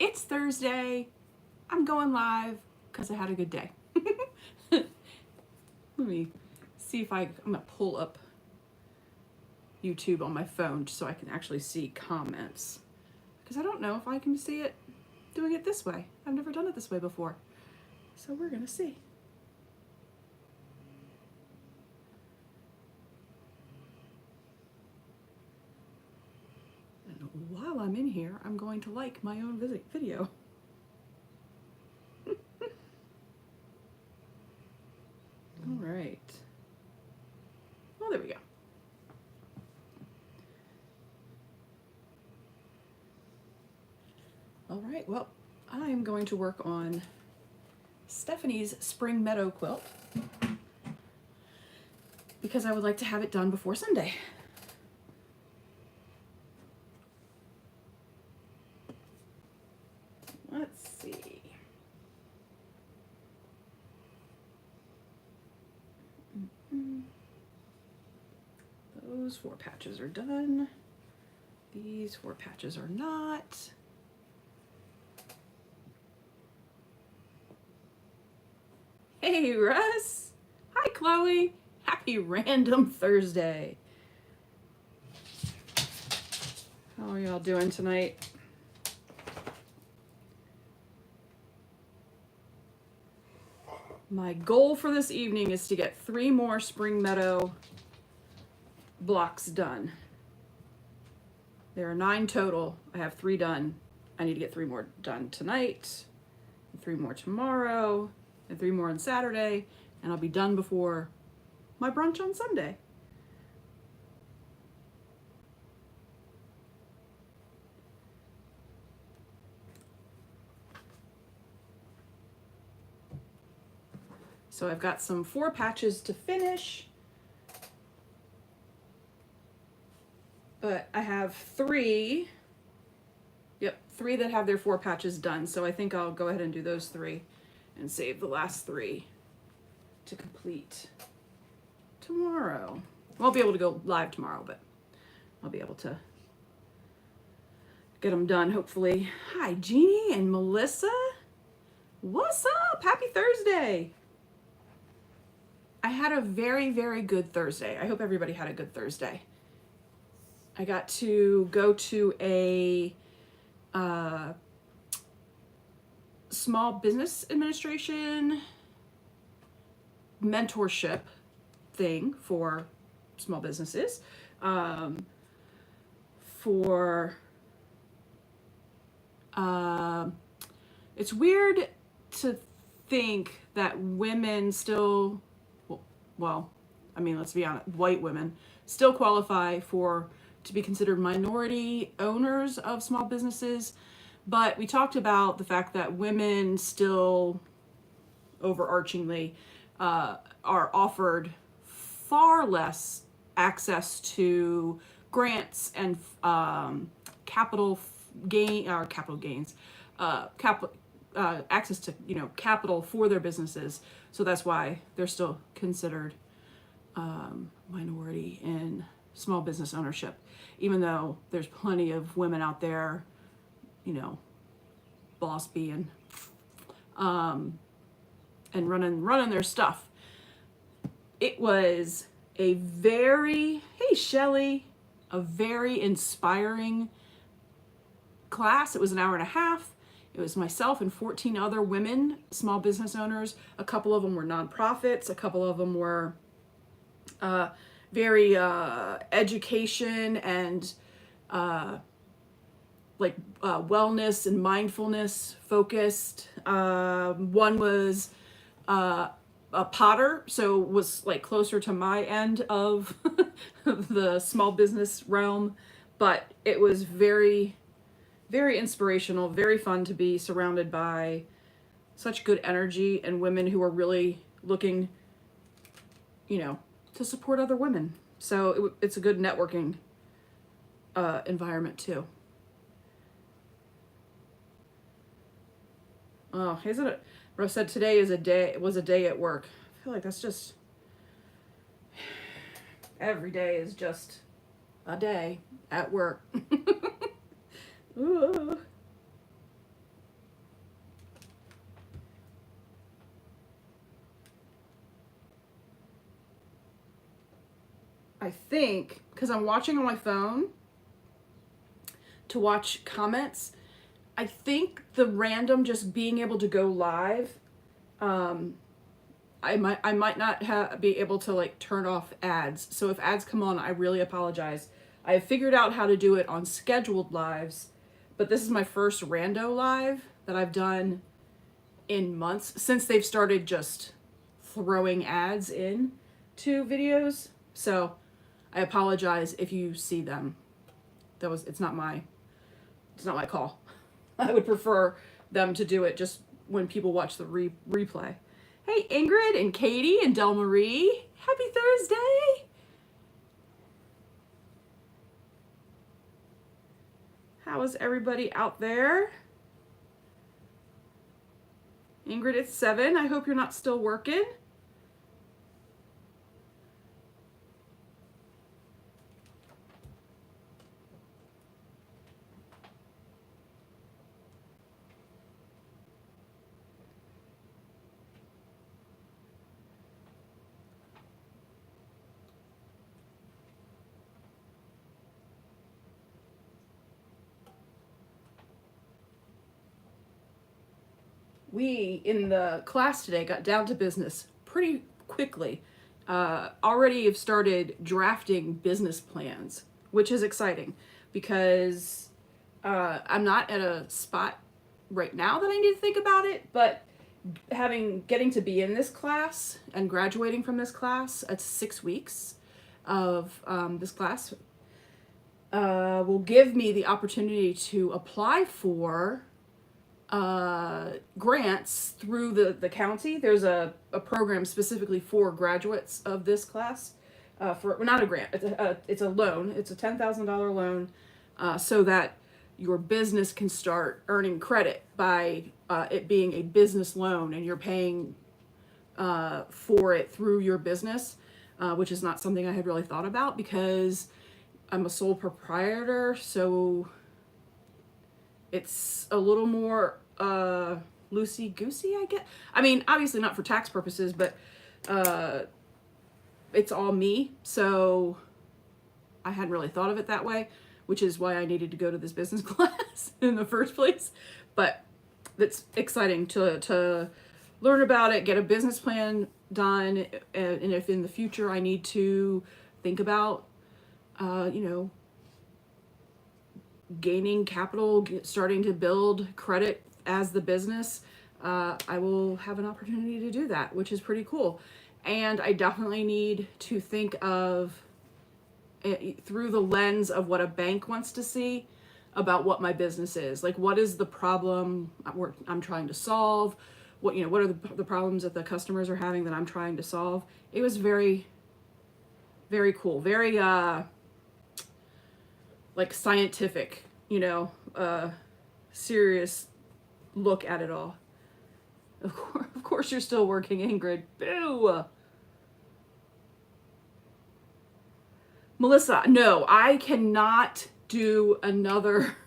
It's Thursday. I'm going live because I had a good day. Let me see if I'm going to pull up YouTube on my phone so I can actually see comments. Because I don't know if I can see it doing it this way. I've never done it this way before. So we're going to see. And while I'm in here, I'm going to like my own video. All right. Well, there we go. All right, well, I'm going to work on Stephanie's Spring Meadow quilt because I would like to have it done before Sunday. Let's see. Those 4 patches are done. These 4 patches are not. Hey, Russ. Hi, Chloe. Happy Random Thursday. How are y'all doing tonight? My goal for this evening is to get 3 more Spring Meadow blocks done. There are 9 total. I have 3 done. I need to get 3 more done tonight, 3 more tomorrow, and 3 more on Saturday, and I'll be done before my brunch on Sunday. So I've got some 4 patches to finish, but I have 3 that have their 4 patches done. So I think I'll go ahead and do those 3 and save the last 3 to complete tomorrow. I won't be able to go live tomorrow, but I'll be able to get them done, hopefully. Hi, Jeannie and Melissa. What's up? Happy Thursday. I had a very, very good Thursday. I hope everybody had a good Thursday. I got to go to a small business administration mentorship thing for small businesses. It's weird to think that women still, well, I mean, let's be honest, white women still qualify to be considered minority owners of small businesses. But we talked about the fact that women still, overarchingly, are offered far less access to grants and access to capital for their businesses. So that's why they're still considered minority in small business ownership, even though there's plenty of women out there, boss being and running their stuff. It was a very inspiring class. It was an hour and a half. It was myself and 14 other women, small business owners. A couple of them were nonprofits. A couple of them were very education and wellness and mindfulness focused. One was a potter, so was like closer to my end of the small business realm, but it was very, very inspirational, very fun to be surrounded by such good energy and women who are really looking, to support other women. So it's a good networking environment too. Oh, isn't it? Rose said today was a day at work. I feel like that's just, every day is just a day at work. Ooh. I think, because I'm watching on my phone to watch comments, I think the random just being able to go live, I might not be able to like turn off ads. So if ads come on, I really apologize. I have figured out how to do it on scheduled lives, but this is my first rando live that I've done in months since they've started just throwing ads in to videos. So I apologize if you see them. It's not my call. I would prefer them to do it just when people watch the replay. Hey, Ingrid and Katie and Del Marie, happy Thursday. How is everybody out there? Ingrid, it's 7. I hope you're not still working. We, in the class today, got down to business pretty quickly. Already have started drafting business plans, which is exciting because I'm not at a spot right now that I need to think about it, but getting to be in this class and graduating from this class at 6 weeks of this class will give me the opportunity to apply for grants through the county. There's a program specifically for graduates of this class, for not a grant, it's a loan. It's a $10,000 loan, so that your business can start earning credit by it being a business loan, and you're paying for it through your business, which is not something I had really thought about because I'm a sole proprietor, so it's a little more loosey-goosey, I guess. I mean, obviously not for tax purposes, but it's all me, so I hadn't really thought of it that way, which is why I needed to go to this business class in the first place. But it's exciting to learn about it, get a business plan done, and if in the future I need to think about, gaining capital, starting to build credit as the business, I will have an opportunity to do that, which is pretty cool. And I definitely need to think of it through the lens of what a bank wants to see about what my business is. Like, what is the problem I'm trying to solve? What are the problems that the customers are having that I'm trying to solve? It was very, very cool. Very, like scientific, serious look at it all. Of course you're still working, Ingrid. Boo! Melissa, no, I cannot do another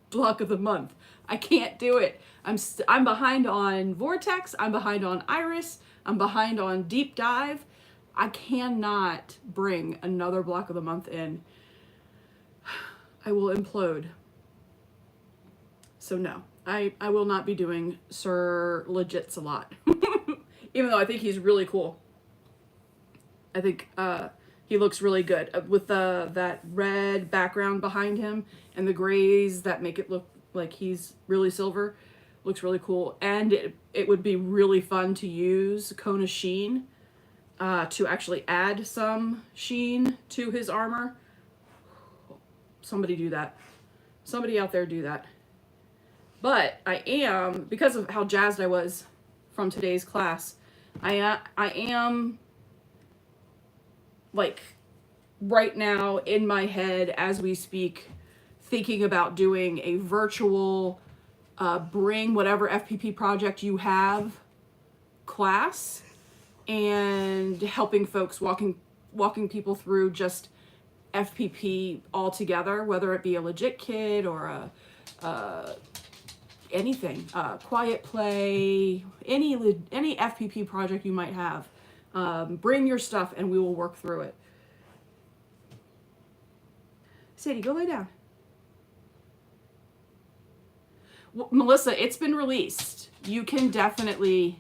block of the month. I can't do it. I'm behind on Vortex. I'm behind on Iris. I'm behind on Deep Dive. I cannot bring another block of the month in. I will implode. So no, I will not be doing Sir Legits a lot. Even though I think he's really cool. I think he looks really good with that red background behind him and the grays that make it look like he's really silver. Looks really cool. And it would be really fun to use Kona Sheen to actually add some sheen to his armor. Somebody do that. Somebody out there do that. But I am, because of how jazzed I was from today's class, I am like right now in my head as we speak thinking about doing a virtual bring whatever FPP project you have class and helping folks, walking people through just FPP altogether, whether it be a legit kit or anything, quiet play, any FPP project you might have. Bring your stuff and we will work through it. Sadie, go lay down. Well, Melissa, it's been released. You can definitely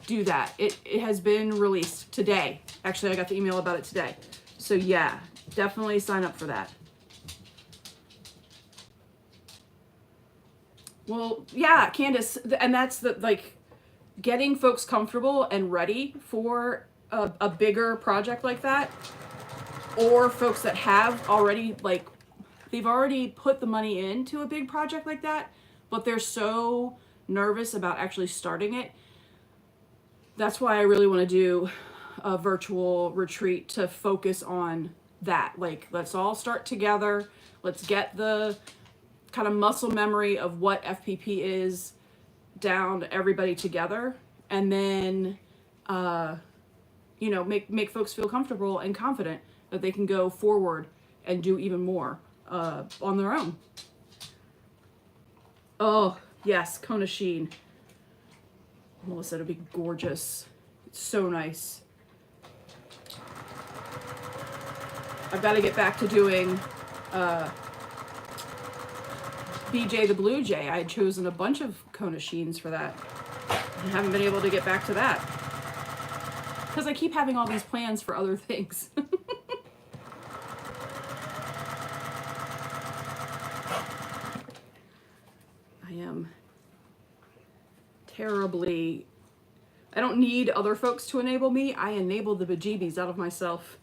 do that. It has been released today. Actually, I got the email about it today. So yeah, definitely sign up for that. Well, yeah, Candace, and that's the, like, getting folks comfortable and ready for a bigger project like that, or folks that have already, like, they've already put the money into a big project like that, but they're so nervous about actually starting it. That's why I really want to do a virtual retreat to focus on that. Like, let's all start together. Let's get the kind of muscle memory of what FPP is down, everybody together, and then you know, make folks feel comfortable and confident that they can go forward and do even more on their own. Oh yes, Kona Sheen. Melissa, it'll be gorgeous. It's so nice. I've got to get back to doing BJ the Blue Jay. I had chosen a bunch of Kona Sheens for that. I haven't been able to get back to that because I keep having all these plans for other things. I am terribly... I don't need other folks to enable me. I enable the bejeebies out of myself.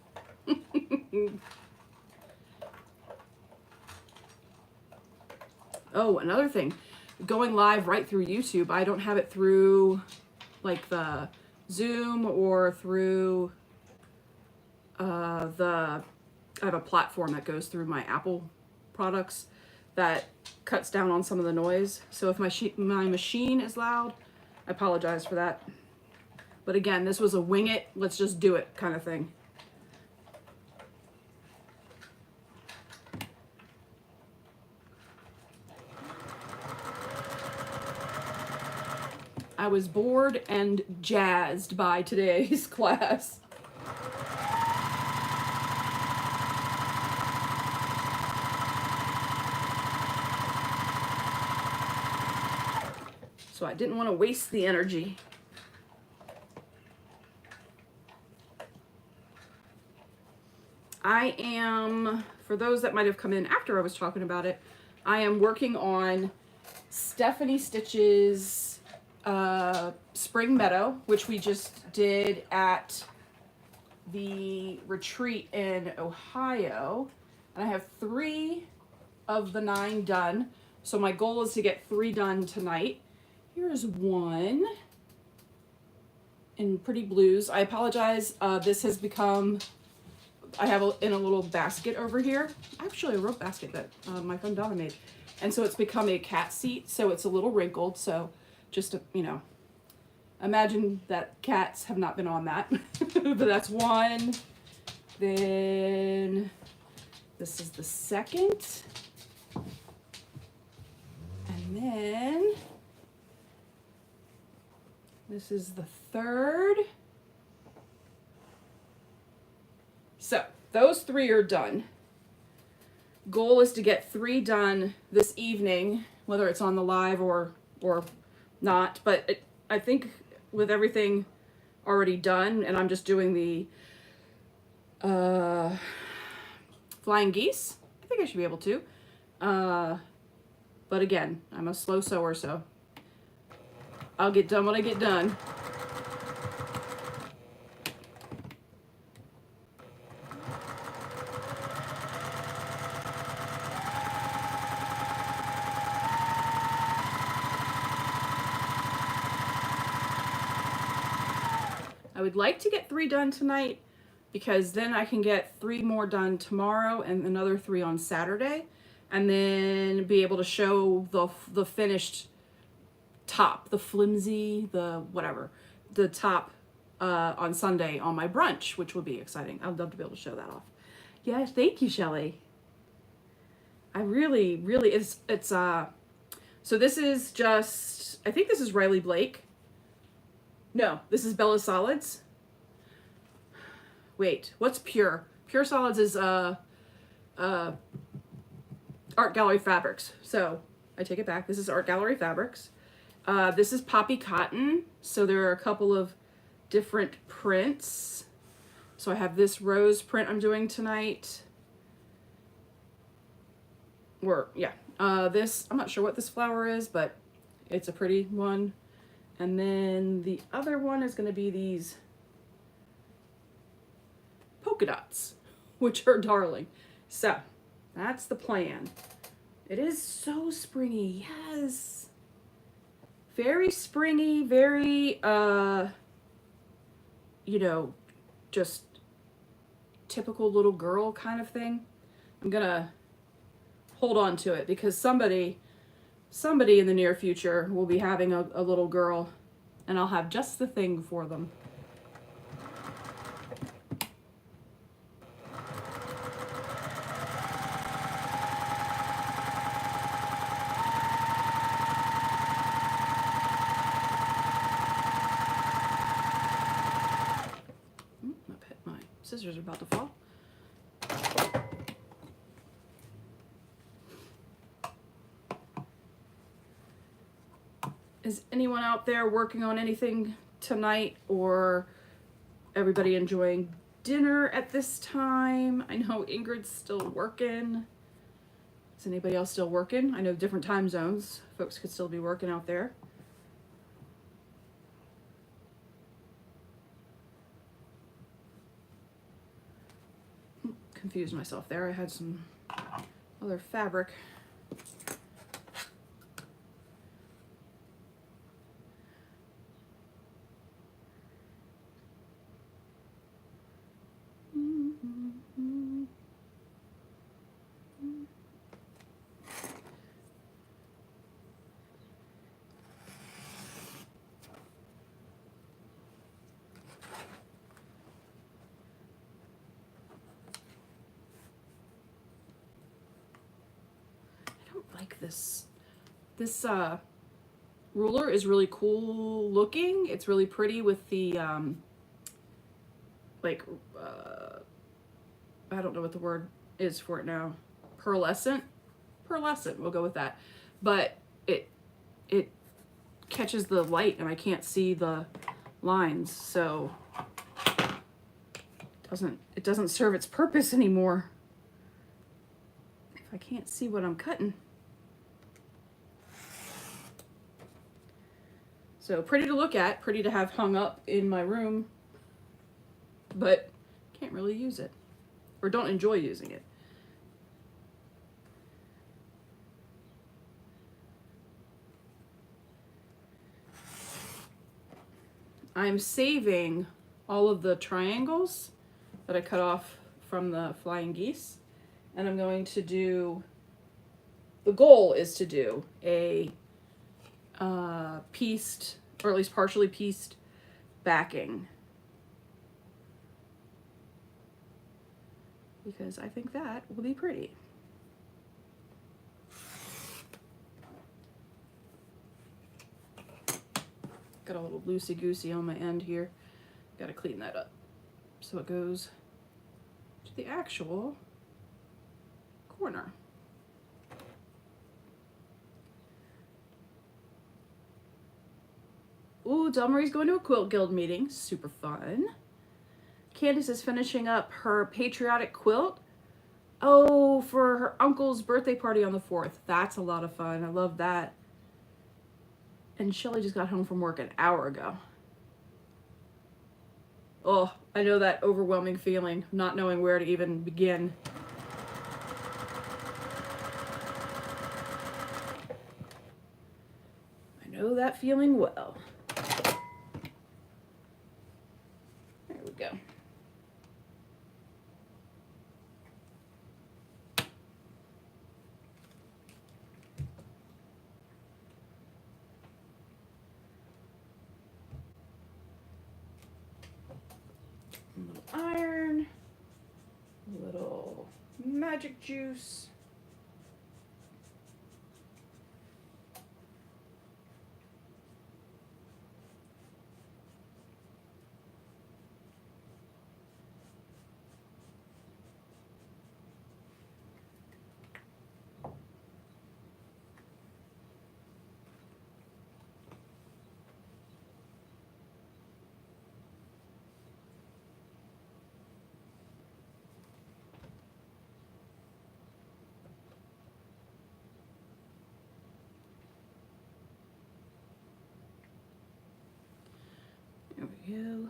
Oh, another thing, going live right through YouTube. I don't have it through like the Zoom or through I have a platform that goes through my Apple products that cuts down on some of the noise. So if my machine is loud, I apologize for that. But again, this was a wing it, let's just do it kind of thing. I was bored and jazzed by today's class. So I didn't want to waste the energy. I am, for those that might have come in after I was talking about it, I am working on Stephanie Stitch's Spring Meadow, which we just did at the retreat in Ohio. And I have 3 of the 9 done. So my goal is to get 3 done tonight. Here's one in Pretty Blues. I apologize. This has become, I have in a little basket over here. Actually a rope basket that my friend Donna made. And so it's become a cat seat. So it's a little wrinkled. So just to, you know, imagine that cats have not been on that. But that's one. Then this is the second. And then this is the third. So those 3 are done. Goal is to get 3 done this evening, whether it's on the live or not, but I think with everything already done, and I'm just doing the flying geese, I think I should be able to. But again, I'm a slow sewer, so I'll get done when I get done. I would like to get 3 done tonight because then I can get 3 more done tomorrow and another 3 on Saturday, and then be able to show the finished top, the flimsy, the whatever, the top on Sunday on my brunch, which will be exciting. I'd love to be able to show that off. Yes, thank you, Shelley. I really, it's so this is just, I think this is Riley Blake. No, this is Bella Solids. Wait, what's Pure? Pure Solids is Art Gallery Fabrics. So I take it back. This is Art Gallery Fabrics. This is Poppy Cotton. So there are a couple of different prints. So I have this rose print I'm doing tonight. This, I'm not sure what this flower is, but it's a pretty one. And then the other one is going to be these polka dots, which are darling. So that's the plan. It is so springy. Yes. Very springy, very, you know, just typical little girl kind of thing. I'm going to hold on to it because somebody in the near future will be having a little girl, and I'll have just the thing for them. My scissors are about to fall. Is anyone out there working on anything tonight, or everybody enjoying dinner at this time? I know Ingrid's still working. Is anybody else still working? I know different time zones. Folks could still be working out there. Confused myself there. I had some other fabric. Like this ruler is really cool looking. It's really pretty with the I don't know what the word is for it now. Pearlescent, we'll go with that. But it catches the light and I can't see the lines, so it doesn't serve its purpose anymore if I can't see what I'm cutting. So pretty to look at, pretty to have hung up in my room, but can't really use it, or don't enjoy using it. I'm saving all of the triangles that I cut off from the flying geese, and I'm going to do, the goal is to do a pieced, or at least partially pieced backing, because I think that will be pretty. Got a little loosey-goosey on my end here. Gotta clean that up so it goes to the actual corner. Ooh, Del Marie's going to a quilt guild meeting. Super fun. Candace is finishing up her patriotic quilt. Oh, for her uncle's birthday party on the 4th. That's a lot of fun. I love that. And Shelly just got home from work an hour ago. Oh, I know that overwhelming feeling, not knowing where to even begin. I know that feeling well. There we go. A little iron, a little magic juice. we go.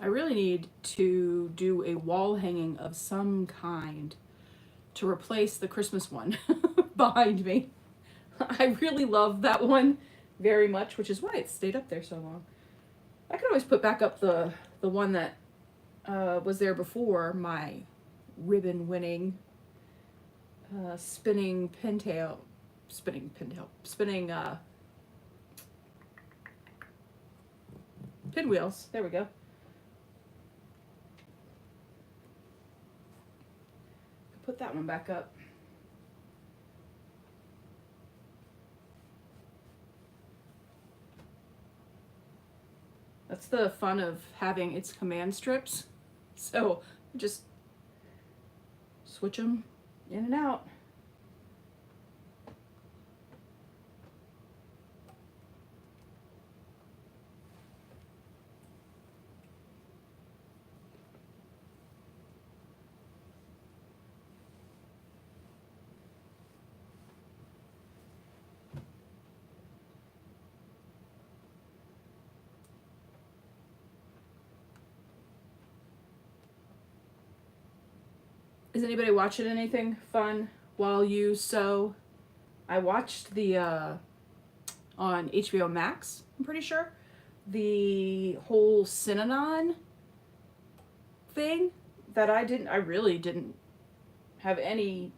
I really need to do a wall hanging of some kind to replace the Christmas one behind me. I really love that one very much, which is why it stayed up there so long. I could always put back up the one that was there before, my ribbon winning spinning pinwheels. There we go. Put that one back up. That's the fun of having its command strips. So just switch them in and out. Is anybody watching anything fun while you sew? I watched the on HBO Max, I'm pretty sure, the whole Synanon thing that I really didn't have any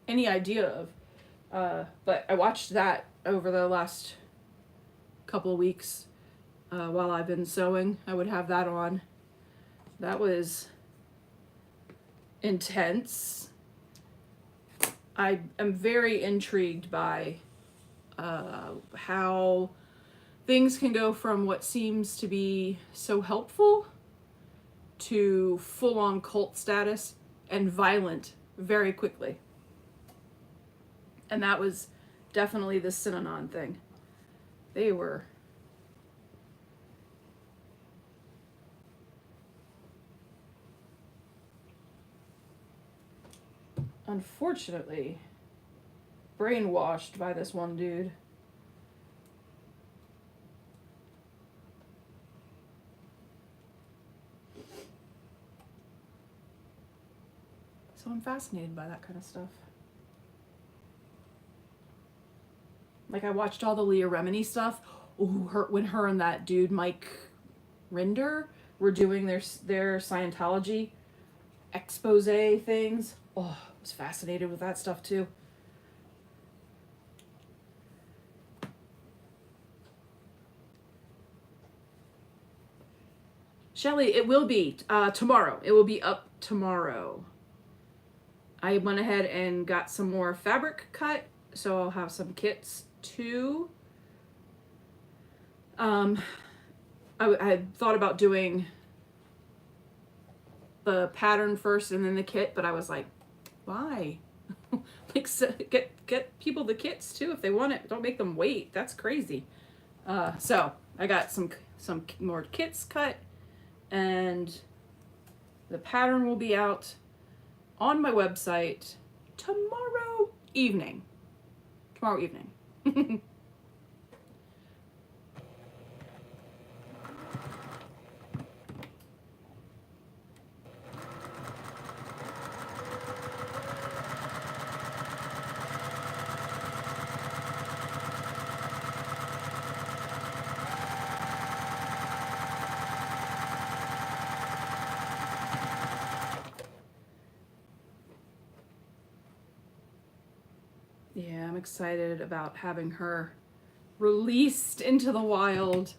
idea of. But I watched that over the last couple of weeks while I've been sewing. I would have that on. That was intense. I am very intrigued by how things can go from what seems to be so helpful to full-on cult status and violent very quickly. And that was definitely the Synanon thing. They were unfortunately brainwashed by this one dude. So I'm fascinated by that kind of stuff. Like, I watched all the Leah Remini stuff. Ooh, when her and that dude Mike Rinder were doing their Scientology expose things. Oh, I was fascinated with that stuff too. Shelly, it will be tomorrow. It will be up tomorrow. I went ahead and got some more fabric cut, so I'll have some kits too. I had thought about doing the pattern first and then the kit, but I was like, why? Like, get people the kits too if they want it. Don't make them wait. That's crazy. So I got some more kits cut, and the pattern will be out on my website tomorrow evening. Yeah, I'm excited about having her released into the wild.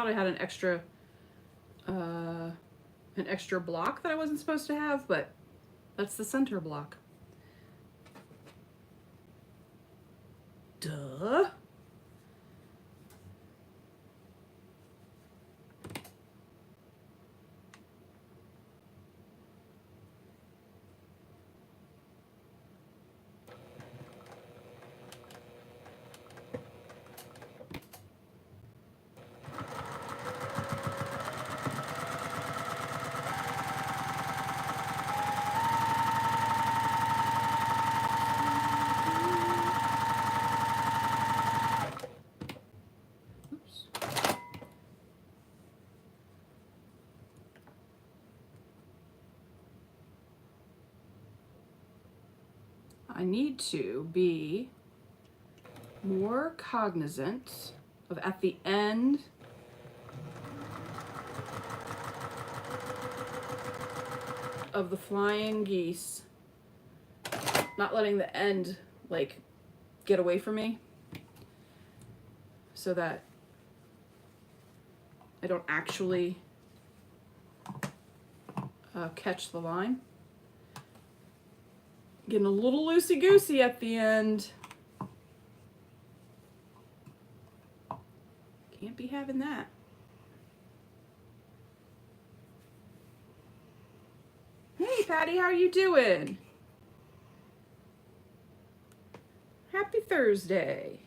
thought I had an extra block that I wasn't supposed to have, but that's the center block. Duh. I need to be more cognizant of at the end of the flying geese, not letting the end like get away from me so that I don't actually catch the line. Getting a little loosey-goosey at the end. Can't be having that. Hey Patty, how are you doing? Happy Thursday.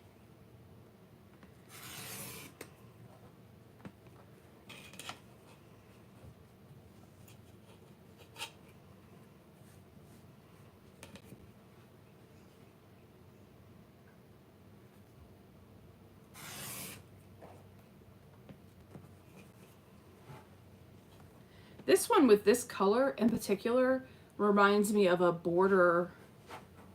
This one with this color in particular reminds me of a border,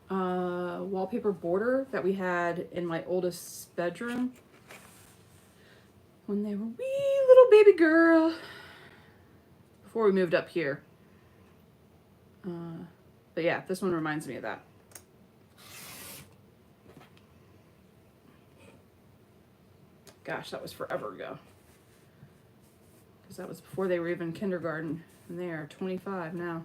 wallpaper border that we had in my oldest's bedroom when they were wee little baby girl before we moved up here. But yeah, this one reminds me of that. Gosh, that was forever ago. Because that was before they were even kindergarten, and they are 25 now.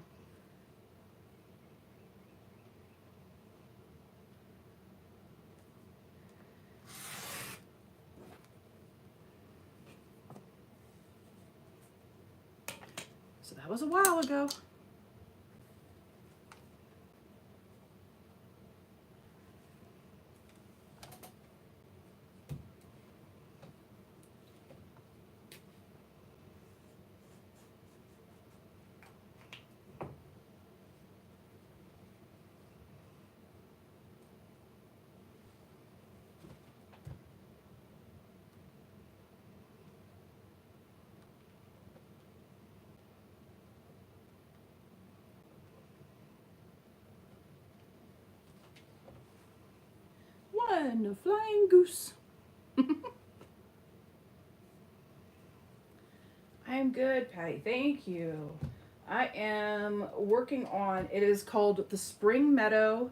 So that was a while ago. One flying goose. I am good, Patty. Thank you. I am working on, it is called the Spring Meadow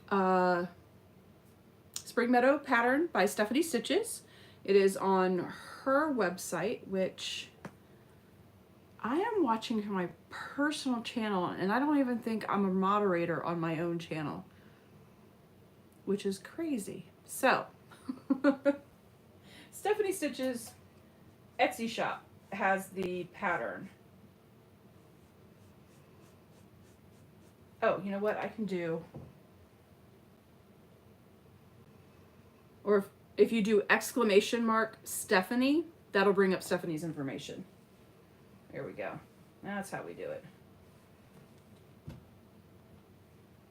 pattern by Stephanie Stitches. It is on her website, which I am watching from my personal channel, and I don't even think I'm a moderator on my own channel, which is crazy. So, Stephanie Stitches Etsy shop has the pattern. Oh, you know what I can do? Or if you do ! Stephanie, that'll bring up Stephanie's information. There we go. That's how we do it.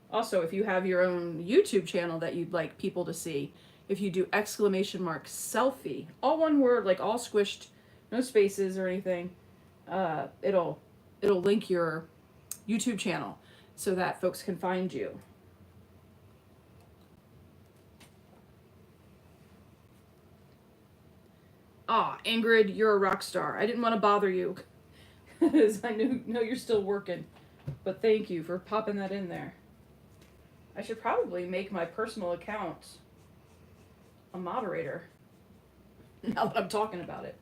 Also, if you have your own YouTube channel that you'd like people to see, if you do ! Selfie, all one word, like all squished, no spaces or anything, it'll link your YouTube channel so that folks can find you. Ah, Ingrid, you're a rock star. I didn't want to bother you because I know you're still working, but thank you for popping that in there. I should probably make my personal account a moderator. now that I'm talking about it.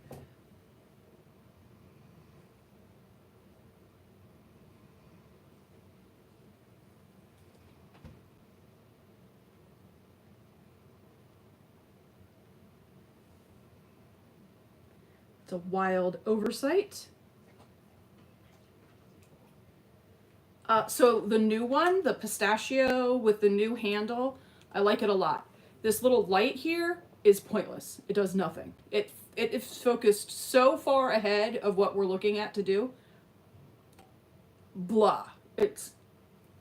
It's a wild oversight. So the new one, the pistachio with the new handle, I like it a lot. This little light here is pointless. It does nothing. It is focused so far ahead of what we're looking at to do. Blah. It's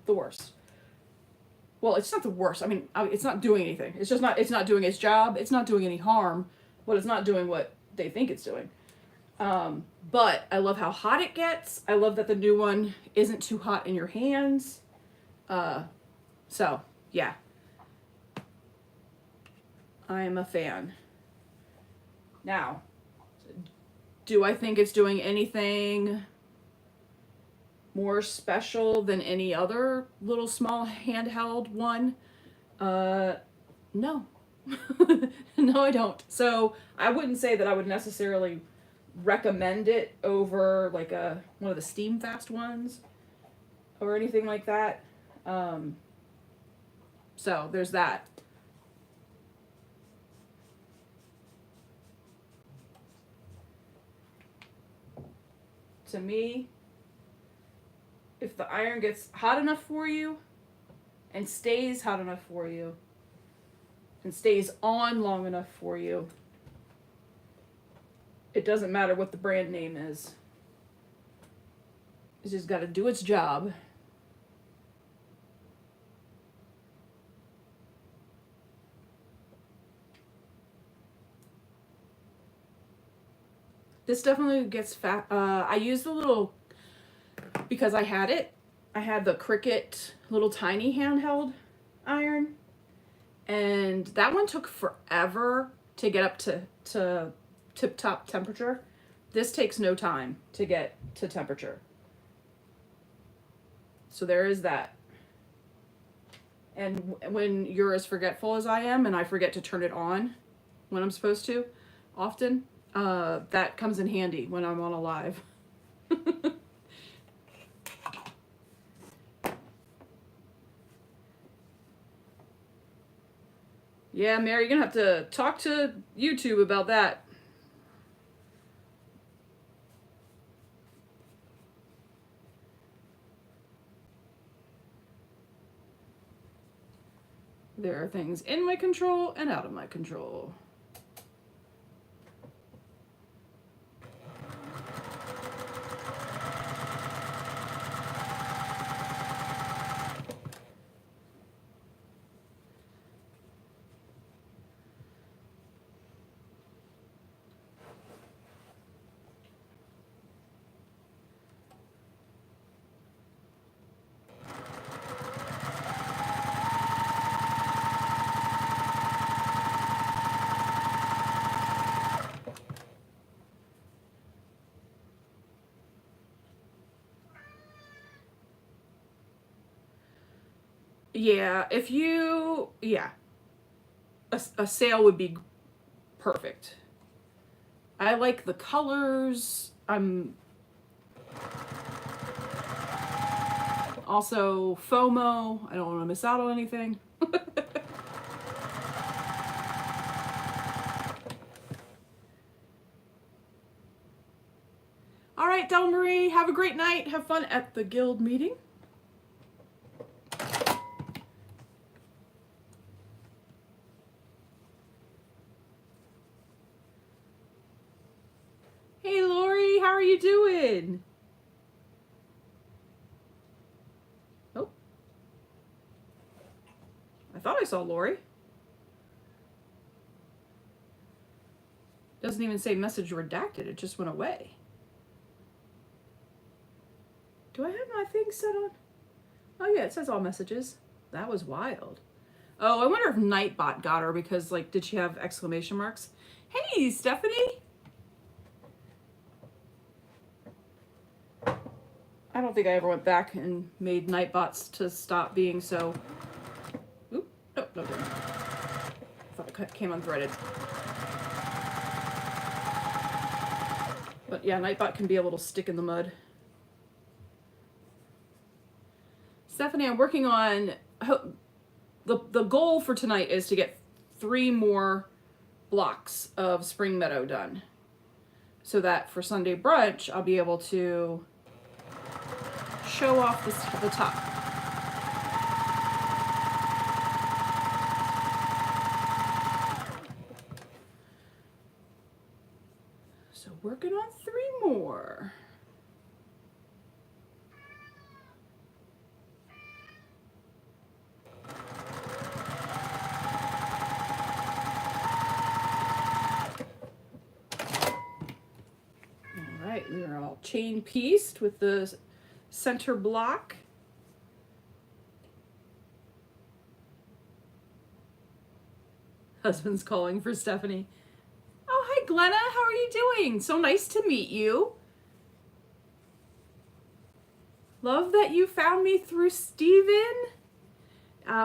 the worst. Well, it's not the worst. I mean, it's not doing anything. It's just not. It's not doing its job. It's not doing any harm, but it's not doing what they think it's doing. But I love how hot it gets. I love that the new one isn't too hot in your hands. So yeah, I am a fan. Now, do I think it's doing anything more special than any other little small handheld one? No. No, I don't. So I wouldn't say that I would necessarily recommend it over like one of the Steam Fast ones or anything like that. So there's that. To me, if the iron gets hot enough for you and stays hot enough for you and stays on long enough for you, it doesn't matter what the brand name is. It's just got to do its job. This definitely gets fat. I used the little, because I had it. I had the Cricut little tiny handheld iron, and that one took forever to get up to tip-top temperature. This takes no time to get to temperature. So there is that. And when you're as forgetful as I am, and I forget to turn it on when I'm supposed to, often, that comes in handy when I'm on a live. Yeah, Mary, you're gonna have to talk to YouTube about that. There are things in my control and out of my control. Yeah, a sale would be perfect. I like the colors. I'm also FOMO. I don't want to miss out on anything. All right, Del Marie, have a great night. Have fun at the guild meeting. Hey, Lori, how are you doing? Oh. I thought I saw Lori. Doesn't even say message redacted. It just went away. Do I have my thing set on? Oh yeah, it says all messages. That was wild. Oh, I wonder if Nightbot got her because, like, did she have exclamation marks? Hey, Stephanie. I don't think I ever went back and made Nightbots to stop being so... Oop, no, didn't. I thought it came unthreaded. yeah, Nightbot can be a little stick in the mud. Stephanie, I'm working on, the goal for tonight is to get 3 more blocks of Spring Meadow done, so that for Sunday brunch I'll be able to show off the top. So working on 3 more. All right, we are all chain pieced with the center block. Husband's calling for Stephanie. Oh, hi Glenna, how are you doing? So nice to meet you. Love that you found me through Steven.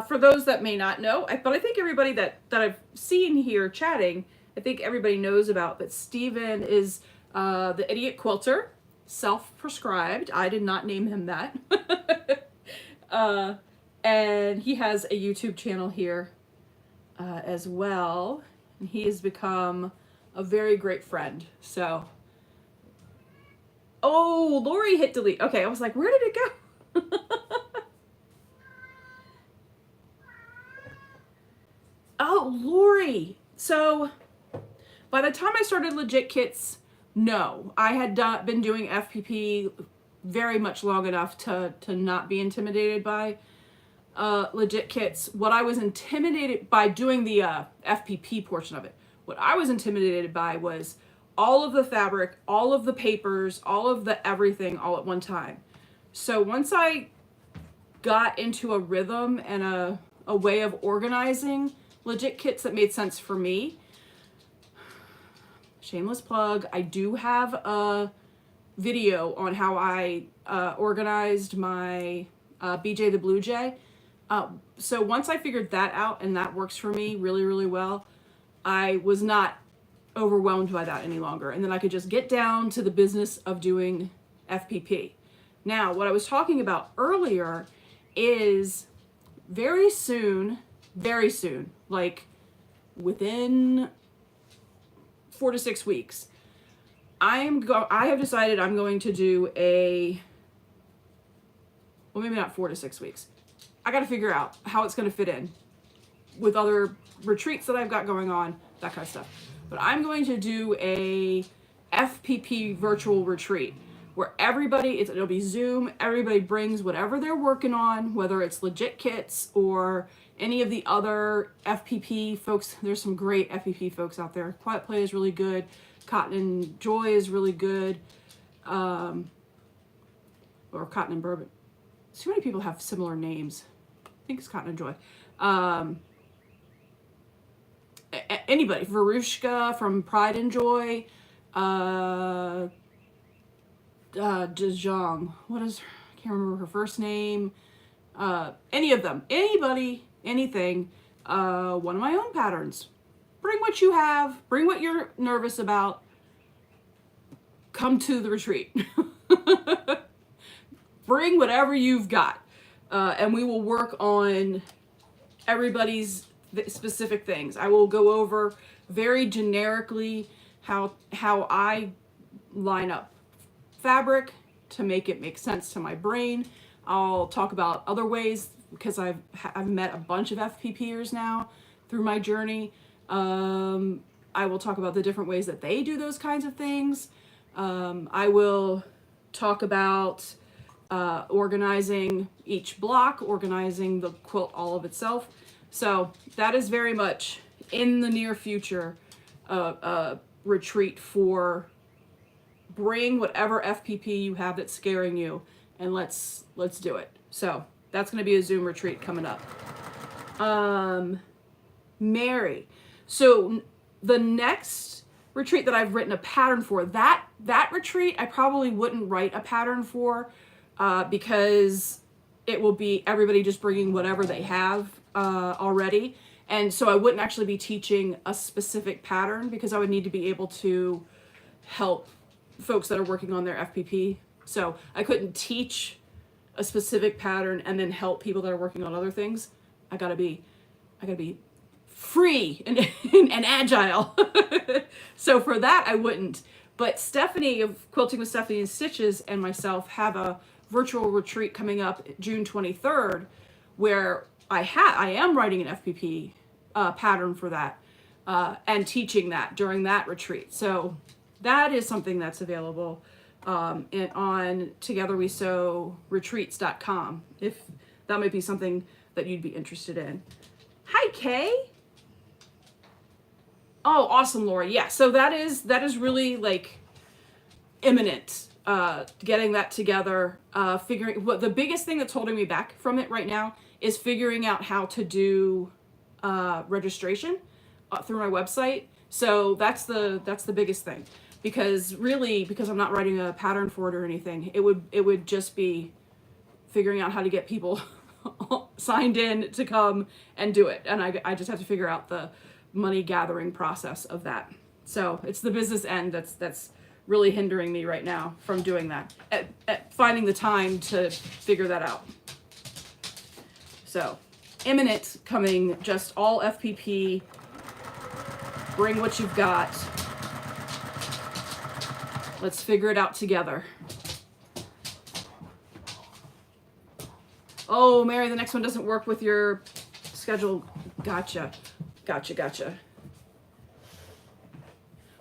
For those that may not know, but I think everybody that I've seen here chatting, I think everybody knows about that Steven is the idiot quilter, self-prescribed. I did not name him that. And he has a YouTube channel here as well. And he has become a very great friend. So, oh, Lori hit delete. Okay, I was like, where did it go? Oh, Lori. So, by the time I started Legit Kits, no, I had been doing FPP very much long enough to not be intimidated by Legit Kits. What I was intimidated by doing the FPP portion of it, what I was intimidated by was all of the fabric, all of the papers, all of the everything all at one time. So once I got into a rhythm and a way of organizing Legit Kits that made sense for me, shameless plug, I do have a video on how I organized my BJ the Blue Jay. So once I figured that out and that works for me really, really well, I was not overwhelmed by that any longer. And then I could just get down to the business of doing FPP. Now, what I was talking about earlier is very soon, like within 4 to 6 weeks, I have decided I'm going to do well, maybe not 4 to 6 weeks. I got to figure out how it's going to fit in with other retreats that I've got going on, that kind of stuff. But I'm going to do a FPP virtual retreat where it'll be Zoom, everybody brings whatever they're working on, whether it's Legit Kits or any of the other FPP folks. There's some great FPP folks out there. Quiet Play is really good. Cotton and Joy is really good. Or Cotton and Bourbon. So many people have similar names. I think it's Cotton and Joy. Anybody, Verushka from Pride and Joy, Dejong, I can't remember her first name, any of them, anybody, anything, one of my own patterns. Bring what you have, bring what you're nervous about, come to the retreat. Bring whatever you've got, and we will work on everybody's specific things. I will go over very generically how I line up fabric to make it make sense to my brain. I'll talk about other ways because I've met a bunch of FPPers now through my journey. I will talk about the different ways that they do those kinds of things. I will talk about organizing each block, organizing the quilt all of itself. So that is very much in the near future a retreat for bring whatever FPP you have that's scaring you and let's do it. So that's going to be a Zoom retreat coming up. Mary. So the next retreat that I've written a pattern for, that retreat I probably wouldn't write a pattern for because it will be everybody just bringing whatever they have already. And so I wouldn't actually be teaching a specific pattern because I would need to be able to help folks that are working on their FPP. So I couldn't teach a specific pattern and then help people that are working on other things. I gotta be free and, and agile. So for that, I wouldn't. But Stephanie of Quilting with Stephanie and Stitches and myself have a virtual retreat coming up June 23rd, where I am writing an FPP pattern for that and teaching that during that retreat. So that is something that's available on togetherwesewretreats.com, if that might be something that you'd be interested in. Hi, Kay. Oh, awesome, Laura. Yeah, so that is really like imminent. Getting that together, figuring what the biggest thing that's holding me back from it right now is figuring out how to do registration through my website. So that's the biggest thing, because I'm not writing a pattern for it or anything. It would just be figuring out how to get people signed in to come and do it, and I just have to figure out the money gathering process of that. So it's the business end that's really hindering me right now from doing that, at finding the time to figure that out. So imminent coming, just all FPP, bring what you've got. Let's figure it out together. Oh, Mary, the next one doesn't work with your schedule. Gotcha.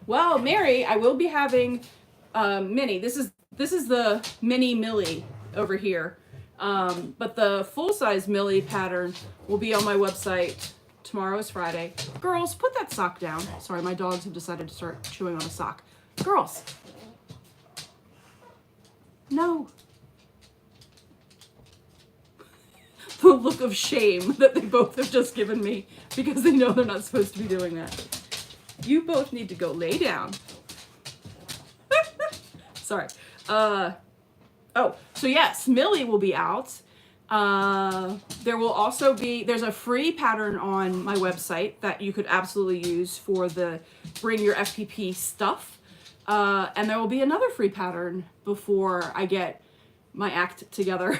Well, Mary, I will be having mini. This is the mini Millie over here. But the full-size Millie pattern will be on my website. Tomorrow is Friday. Girls, put that sock down. Sorry, my dogs have decided to start chewing on a sock. Girls. No. The look of shame that they both have just given me because they know they're not supposed to be doing that. You both need to go lay down. Sorry. Oh, so yes, Millie will be out. There will also be, there's a free pattern on my website that you could absolutely use for the bring your FPP stuff. And there will be another free pattern before I get my act together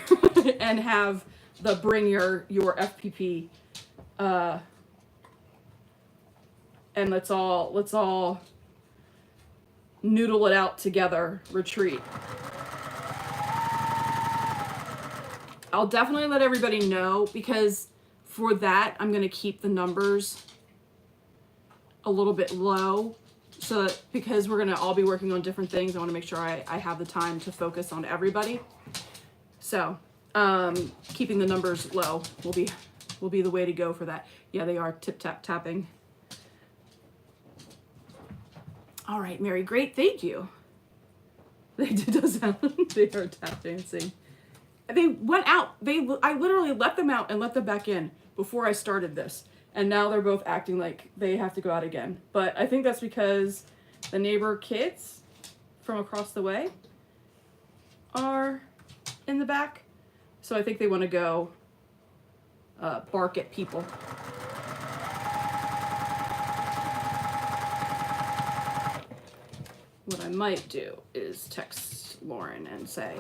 and have the bring your FPP, and let's all noodle it out together retreat. I'll definitely let everybody know, because for that I'm going to keep the numbers a little bit low, so that, because we're going to all be working on different things, I want to make sure I have the time to focus on everybody. So keeping the numbers low will be the way to go for that. Yeah, they are tapping. All right, Mary, great, thank you. They does sound, they are tap dancing. They went out. I literally let them out and let them back in before I started this, and now they're both acting like they have to go out again. But I think that's because the neighbor kids from across the way are in the back, so I think they want to go bark at people. What I might do is text Lauren and say,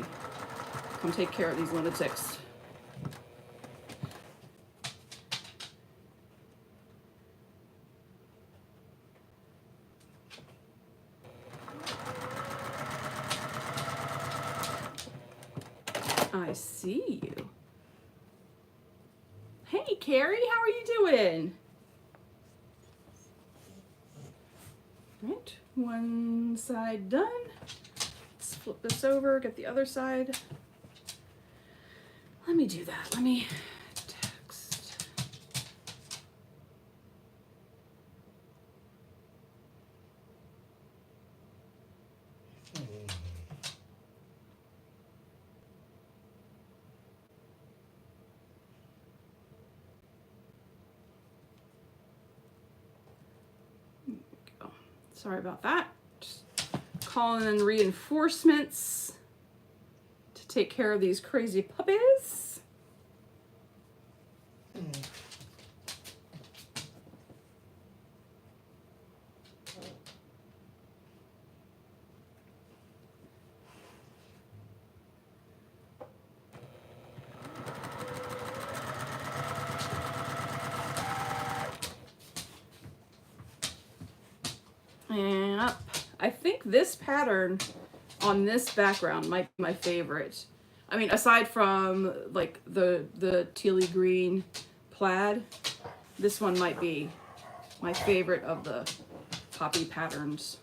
come take care of these lunatics. I see you. Hey, Carrie, how are you doing? Right, one side done. Let's flip this over, get the other side. Let me do that. Let me text. Go. Sorry about that. Just calling in reinforcements to take care of these crazy puppies. think this pattern on this background might be my favorite. I mean, aside from like the tealy green plaid, this one might be my favorite of the poppy patterns.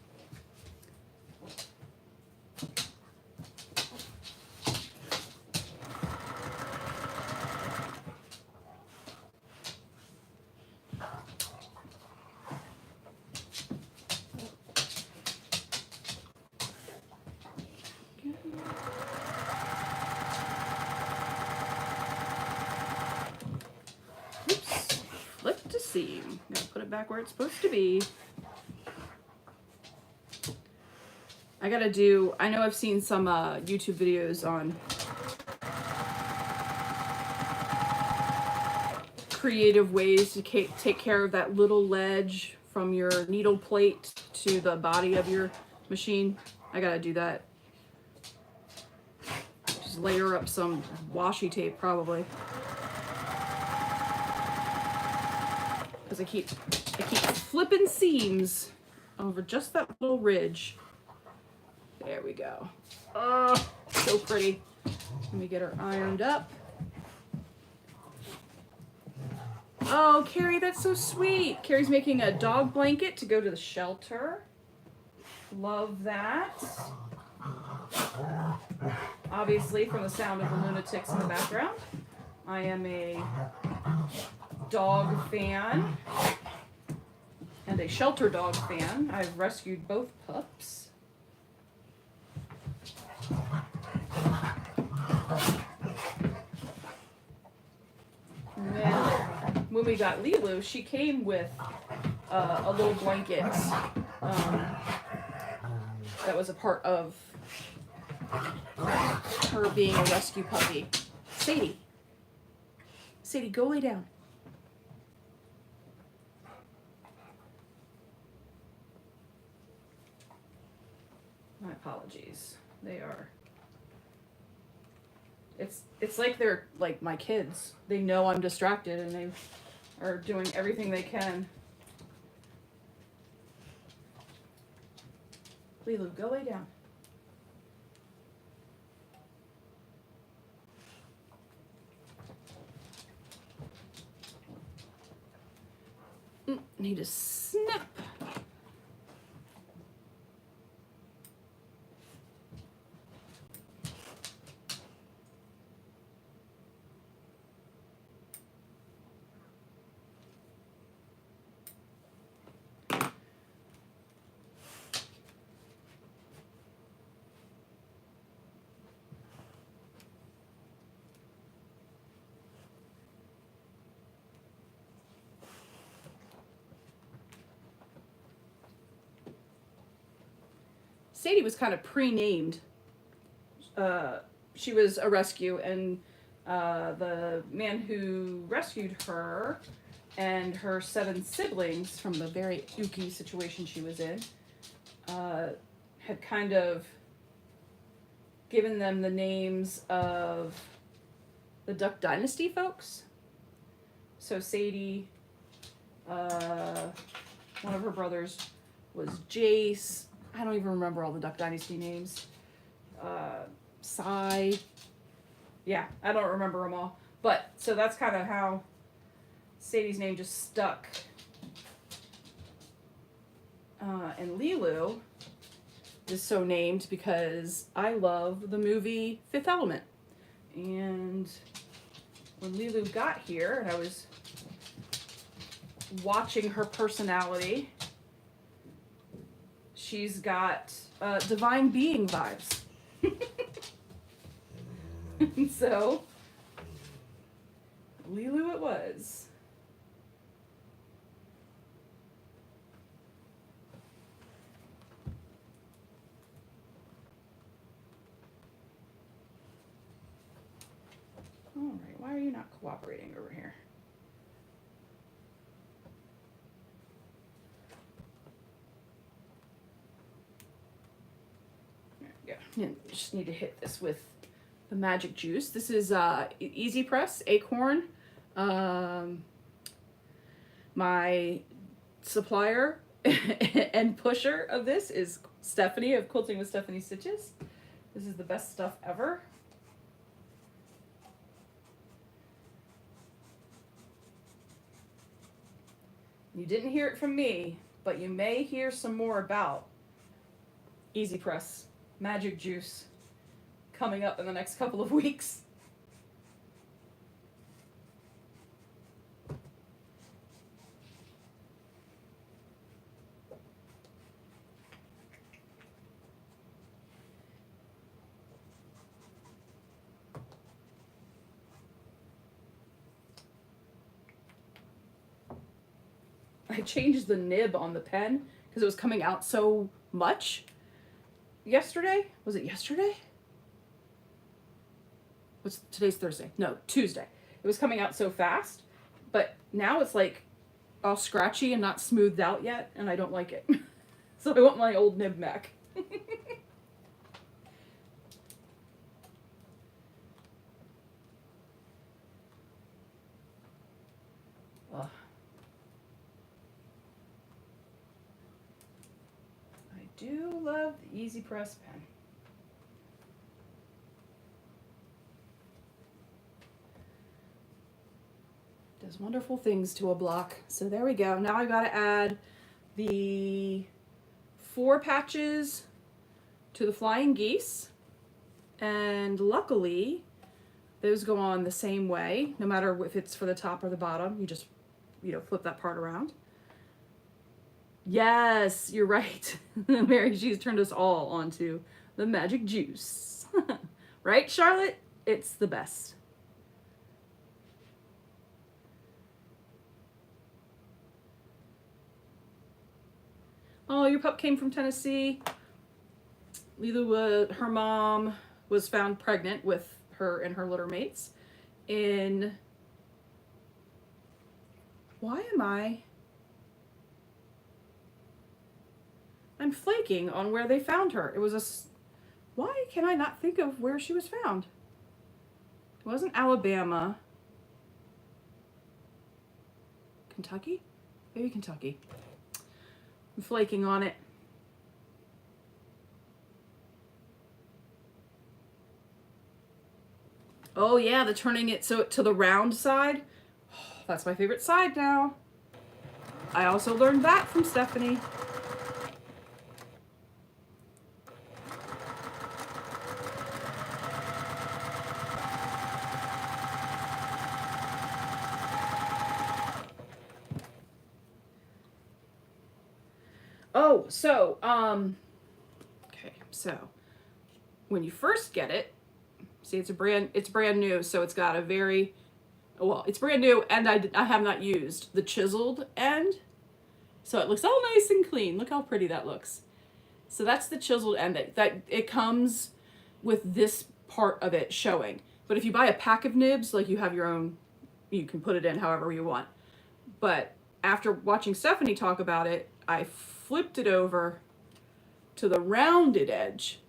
Oops, flip to seam. Gotta put it back where it's supposed to be. I know I've seen some YouTube videos on creative ways to take care of that little ledge from your needle plate to the body of your machine. I gotta do that. Just layer up some washi tape probably. Because I keep flipping seams over just that little ridge. There we go. Oh, so pretty. Let me get her ironed up. Oh, Carrie, that's so sweet. Carrie's making a dog blanket to go to the shelter. Love that. Obviously, from the sound of the lunatics in the background, I am a dog fan and a shelter dog fan. I've rescued both pups. When we got Lilu, she came with a little blanket that was a part of her being a rescue puppy. Sadie, go lay down. My apologies. They are. It's like they're like my kids. They know I'm distracted and they are doing everything they can. Lilu, go lay down. Need a snip. Sadie was kind of pre-named. She was a rescue, and the man who rescued her and her 7 siblings from the very ooky situation she was in had kind of given them the names of the Duck Dynasty folks. So Sadie, one of her brothers was Jace. I don't even remember all the Duck Dynasty names. Sai. Yeah, I don't remember them all. But, so that's kind of how Sadie's name just stuck. And Lilu is so named because I love the movie Fifth Element. And when Lilu got here and I was watching her personality, she's got divine being vibes. And so, Lilu it was. All right, why are you not cooperating over here? There we go. Just need to hit this with the magic juice. This is Easy Press Acorn. My supplier and pusher of this is Stephanie of Quilting with Stephanie Stitches. This is the best stuff ever. You didn't hear it from me, but you may hear some more about Easy Press Magic Juice coming up in the next couple of weeks. I changed the nib on the pen because it was coming out so much yesterday. Was it yesterday? Today's Thursday? No, Tuesday. It was coming out so fast, but now it's like all scratchy and not smoothed out yet, and I don't like it. So I want my old nib back. Ugh. I do love the Easy Press pen. Does wonderful things to a block. So there we go. Now I gotta add the 4 patches to the flying geese, and luckily those go on the same way, no matter if it's for the top or the bottom. You just, flip that part around. Yes, you're right. Mary G's turned us all onto the magic juice. Right, Charlotte? It's the best. Oh, your pup came from Tennessee. Lilu, her mom was found pregnant with her and her litter mates in... Why am I'm flaking on where they found her. It was why can I not think of where she was found? It wasn't Alabama. Kentucky? Maybe Kentucky. I'm flaking on it. Oh yeah, the turning it so to the round side. Oh, that's my favorite side now. I also learned that from Stephanie. Oh, so, okay, so when you first get it, see, it's brand new, so it's got a very, well, it's brand new, and I have not used the chiseled end, so it looks all nice and clean. Look how pretty that looks. So that's the chiseled end. That it comes with this part of it showing. But if you buy a pack of nibs, like you have your own, you can put it in however you want. But after watching Stephanie talk about it, I flipped it over to the rounded edge,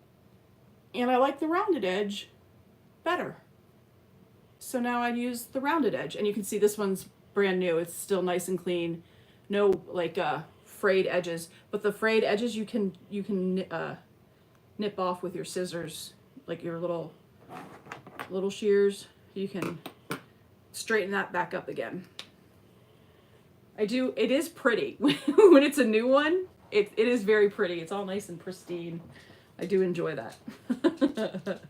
and I like the rounded edge better. So now I use the rounded edge, and you can see this one's brand new. It's still nice and clean, no like frayed edges. But the frayed edges you can nip off with your scissors, like your little shears. You can straighten that back up again. It is pretty. When it's a new one, it is very pretty. It's all nice and pristine. I do enjoy that.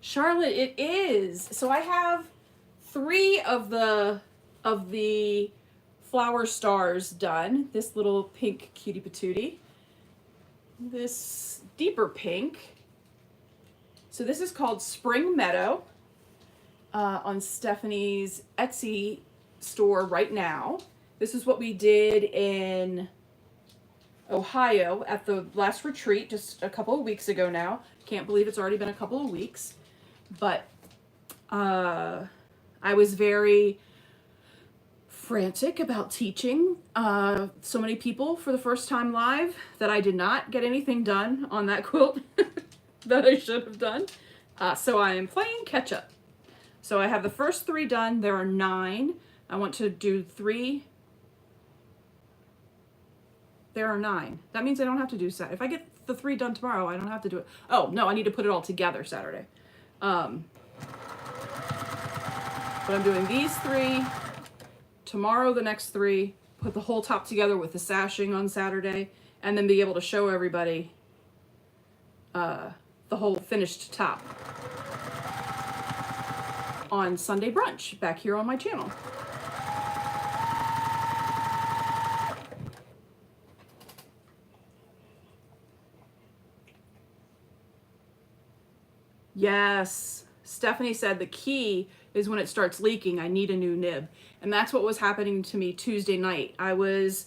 Charlotte, it is. So I have 3 of the flower stars done. This little pink cutie patootie. This deeper pink. So this is called Spring Meadow. On Stephanie's Etsy store right now. This is what we did in Ohio at the last retreat just a couple of weeks ago now. Can't believe it's already been a couple of weeks. But I was very frantic about teaching so many people for the first time live that I did not get anything done on that quilt that I should have done. So I am playing catch up. So I have the first 3 done. There are 9. I want to do 3 there are 9. That means I don't have to do Saturday. If I get the 3 done tomorrow, I don't have to do it. Oh, no, I need to put it all together Saturday. But I'm doing these 3, tomorrow the next 3, put the whole top together with the sashing on Saturday, and then be able to show everybody the whole finished top on Sunday brunch back here on my channel. Yes, Stephanie said the key is when it starts leaking, I need a new nib. And that's what was happening to me Tuesday night. I was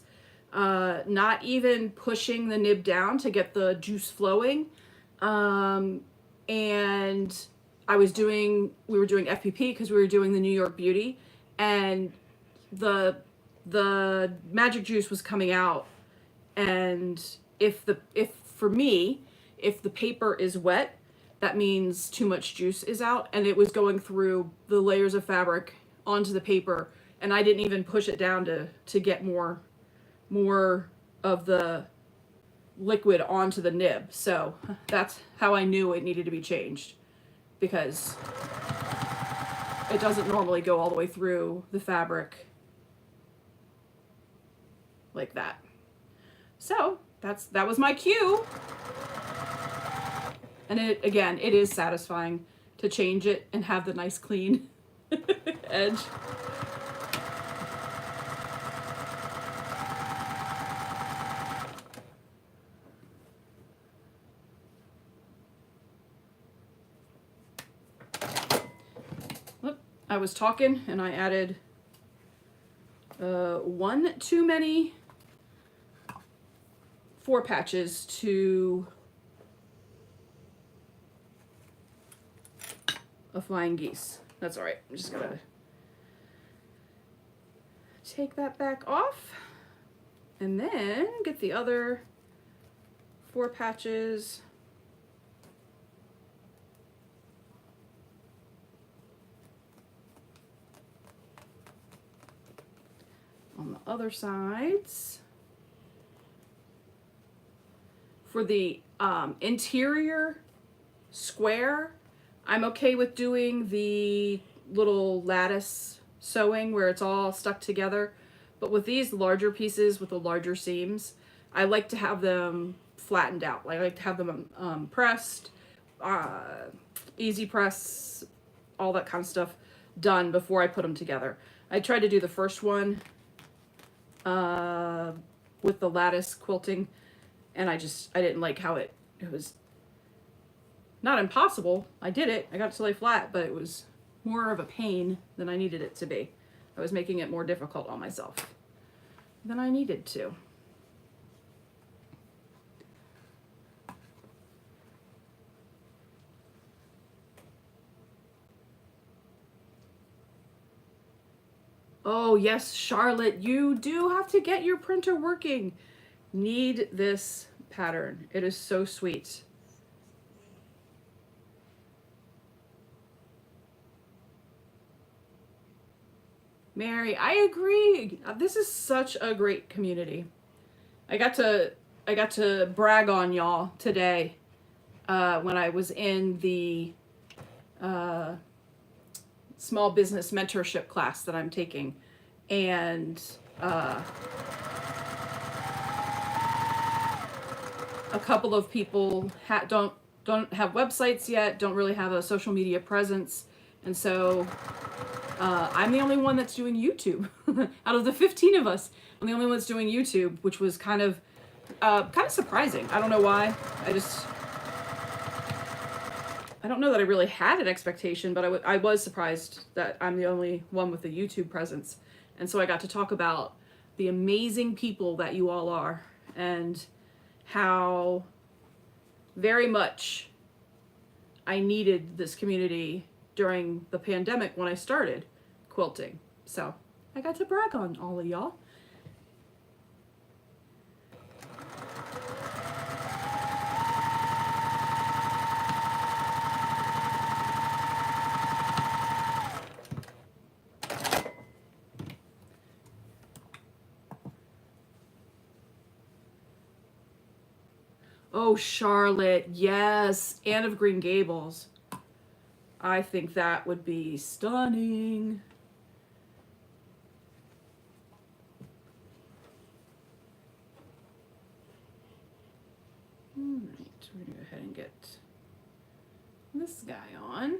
not even pushing the nib down to get the juice flowing. And we were doing FPP because we were doing the New York Beauty, and the magic juice was coming out. And if for me, if the paper is wet, that means too much juice is out, and it was going through the layers of fabric onto the paper, and I didn't even push it down to get more of the liquid onto the nib. So that's how I knew it needed to be changed, because it doesn't normally go all the way through the fabric like that. So that was my cue. And it is satisfying to change it and have the nice clean edge. Whoop, I was talking and I added one too many 4 patches to a flying geese. That's all right. I'm just gonna take that back off and then get the other 4 patches on the other sides. For the interior square, I'm okay with doing the little lattice sewing where it's all stuck together. But with these larger pieces with the larger seams, I like to have them flattened out. I like to have them pressed, easy press, all that kind of stuff done before I put them together. I tried to do the first one with the lattice quilting, and I didn't like how it was not impossible. I did it. I got it to lay flat, but it was more of a pain than I needed it to be. I was making it more difficult on myself than I needed to. Oh yes, Charlotte, you do have to get your printer working. Need this pattern. It is so sweet. Mary, I agree. This is such a great community. I got to brag on y'all today when I was in the small business mentorship class that I'm taking, and a couple of people don't have websites yet, don't really have a social media presence, and so I'm the only one that's doing YouTube. Out of the 15 of us, I'm the only one that's doing YouTube, which was kind of surprising. I don't know why. I don't know that I really had an expectation, but I was surprised that I'm the only one with a YouTube presence. And so I got to talk about the amazing people that you all are, and how very much I needed this community during the pandemic when I started quilting. So I got to brag on all of y'all. Oh, Charlotte, yes. Anne of Green Gables. I think that would be stunning. All right, we're gonna go ahead and get this guy on.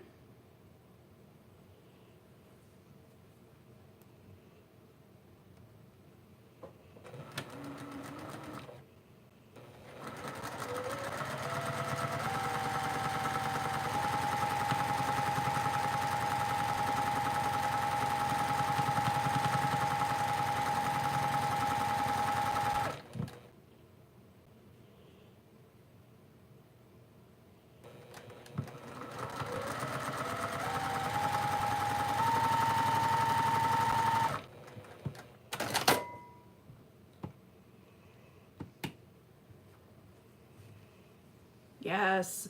Yes.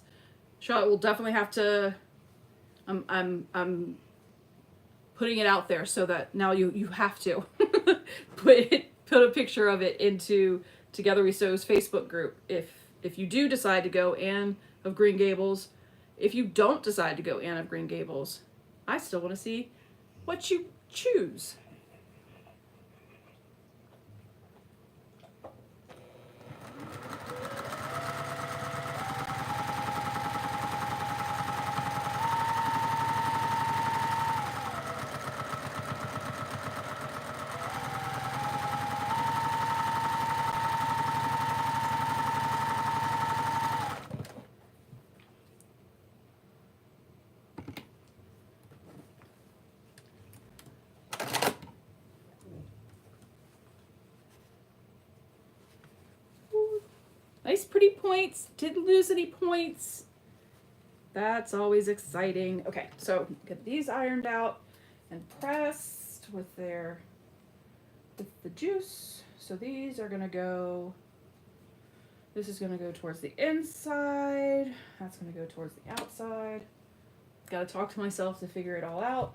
Charlotte will definitely have to I'm putting it out there so that now you have to put a picture of it into Together We Sew's Facebook group. If you do decide to go Anne of Green Gables, if you don't decide to go Anne of Green Gables, I still want to see what you choose. Nice pretty points. Didn't lose any points. That's always exciting. Okay, so get these ironed out and pressed with the juice. So these are gonna go, this is gonna go towards the inside. That's gonna go towards the outside. Gotta talk to myself to figure it all out.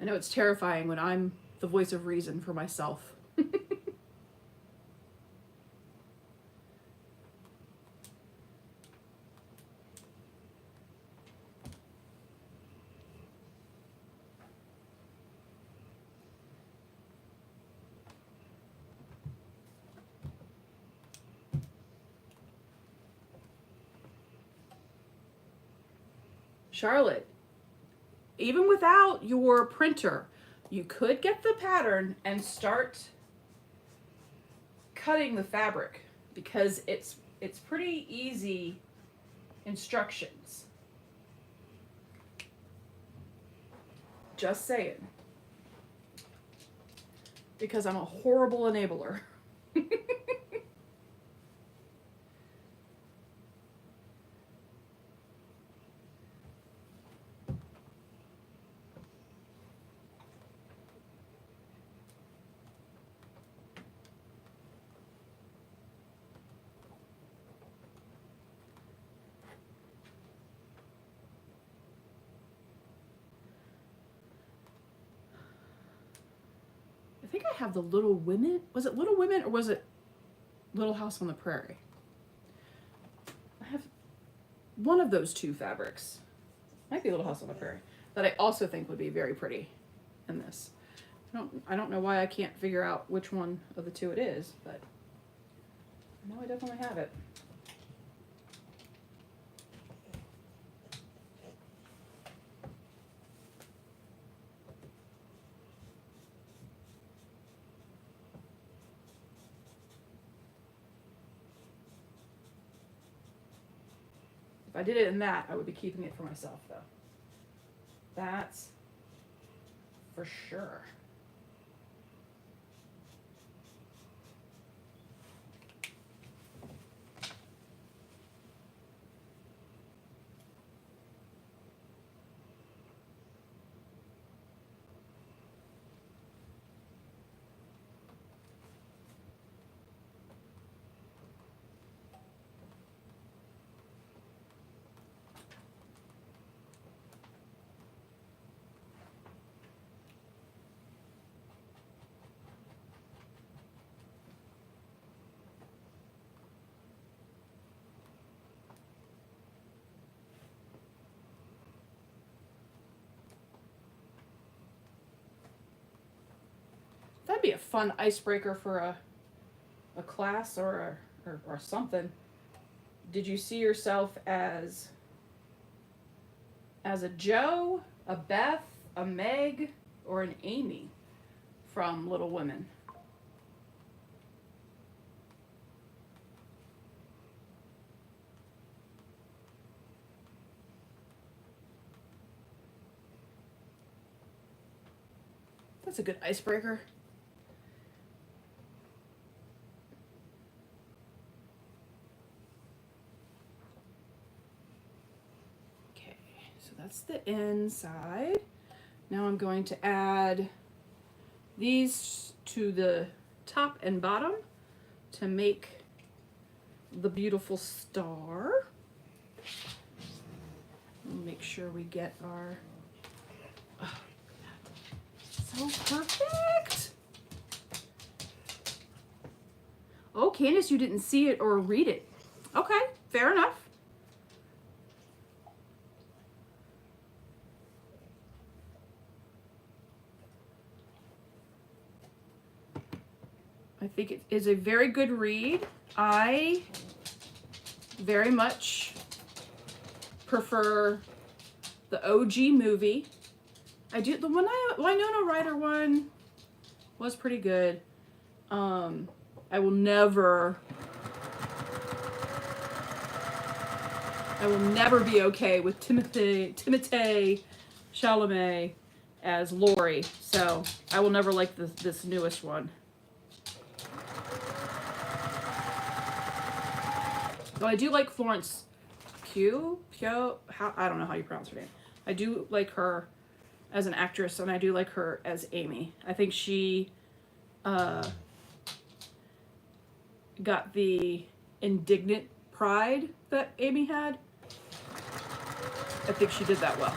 I know it's terrifying when I'm the voice of reason for myself. Charlotte, even without your printer, you could get the pattern and start cutting the fabric because it's pretty easy instructions. Just saying. Because I'm a horrible enabler. I think I have the Little Women. Was it Little Women or was it Little House on the Prairie? I have one of those two fabrics. Might be Little House on the Prairie. That I also think would be very pretty in this. I don't know why I can't figure out which one of the two it is, but I know I definitely have it. If I did it in that, I would be keeping it for myself, though. That's for sure. That'd be a fun icebreaker for a class or something. Did you see yourself as a Joe, a Beth, a Meg, or an Amy from Little Women? That's a good icebreaker. Okay, so that's the inside. Now I'm going to add these to the top and bottom to make the beautiful star. Make sure we get our, oh, so perfect. Oh, Candace, you didn't see it or read it. Okay, fair enough. I think it is a very good read. I very much prefer the OG movie. I do the Winona Ryder one was pretty good. I will never be okay with Timothée Chalamet as Laurie, so I will never like this newest one. Though I do like Florence Pugh, I don't know how you pronounce her name. I do like her as an actress, and I do like her as Amy. I think she got the indignant pride that Amy had. I think she did that well.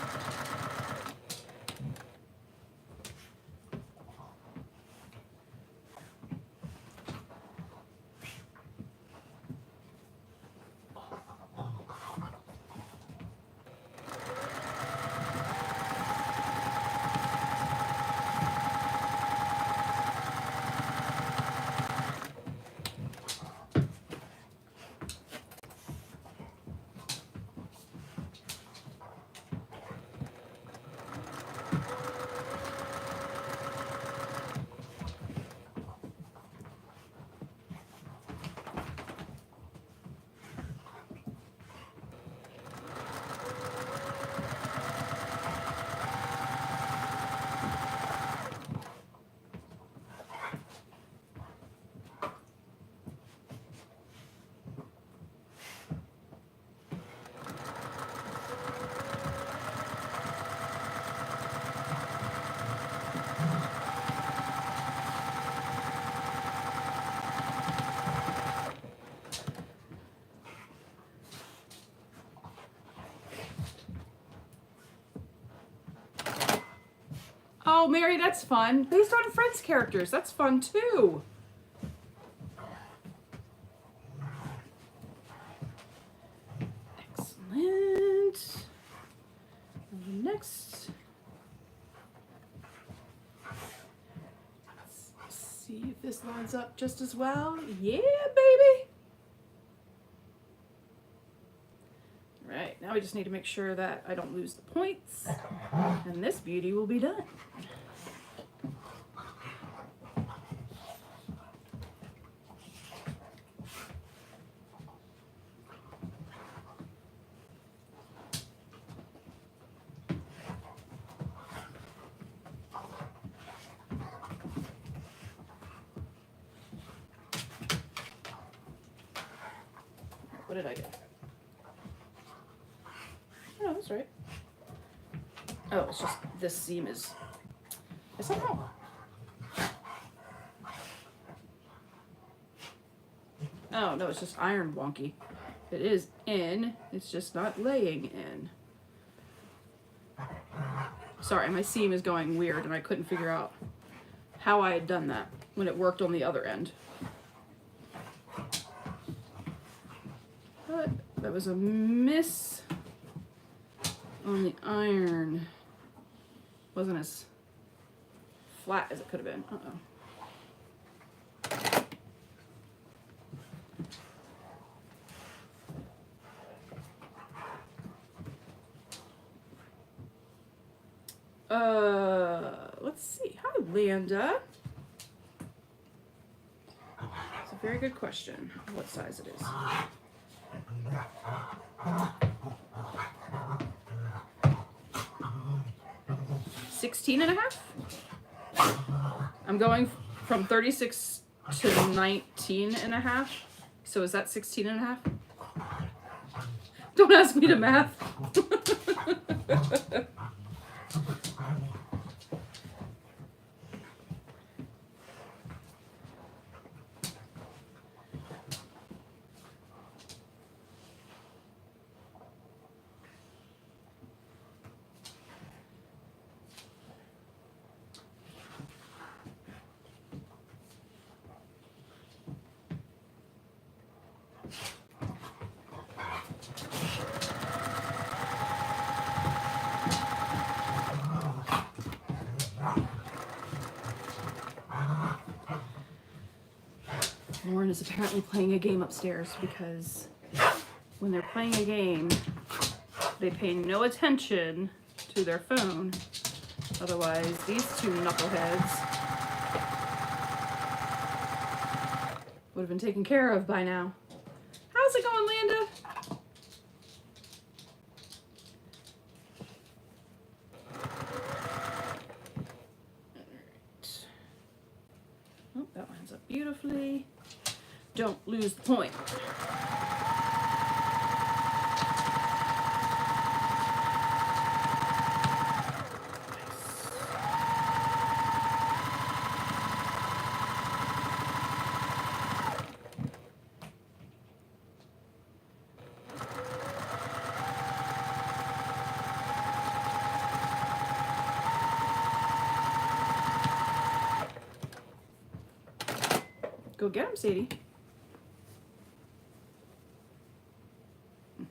Oh, Mary, that's fun. Based on Friends characters. That's fun, too. Excellent. And next. Let's see if this lines up just as well. Yeah, baby. Right, now we just need to make sure that I don't lose the points. And this beauty will be done. What did I get? Oh, that's right. Oh, it's just this seam is that wrong? Oh, no, it's just iron wonky. It is in, it's just not laying in. Sorry, my seam is going weird and I couldn't figure out how I had done that when it worked on the other end. But that was a miss on the iron. Wasn't as flat as it could have been. Uh-oh. Let's see. Hi, Landa. It's a very good question. What size it is. 16.5. I'm going from 36 to 19.5. So is that 16.5? Don't ask me to math. Lauren is apparently playing a game upstairs because when they're playing a game, they pay no attention to their phone. Otherwise, these two knuckleheads would have been taken care of by now. How's it going, Landa? Alright. Oh, that lines up beautifully. Don't lose the point. Go get him, Sadie.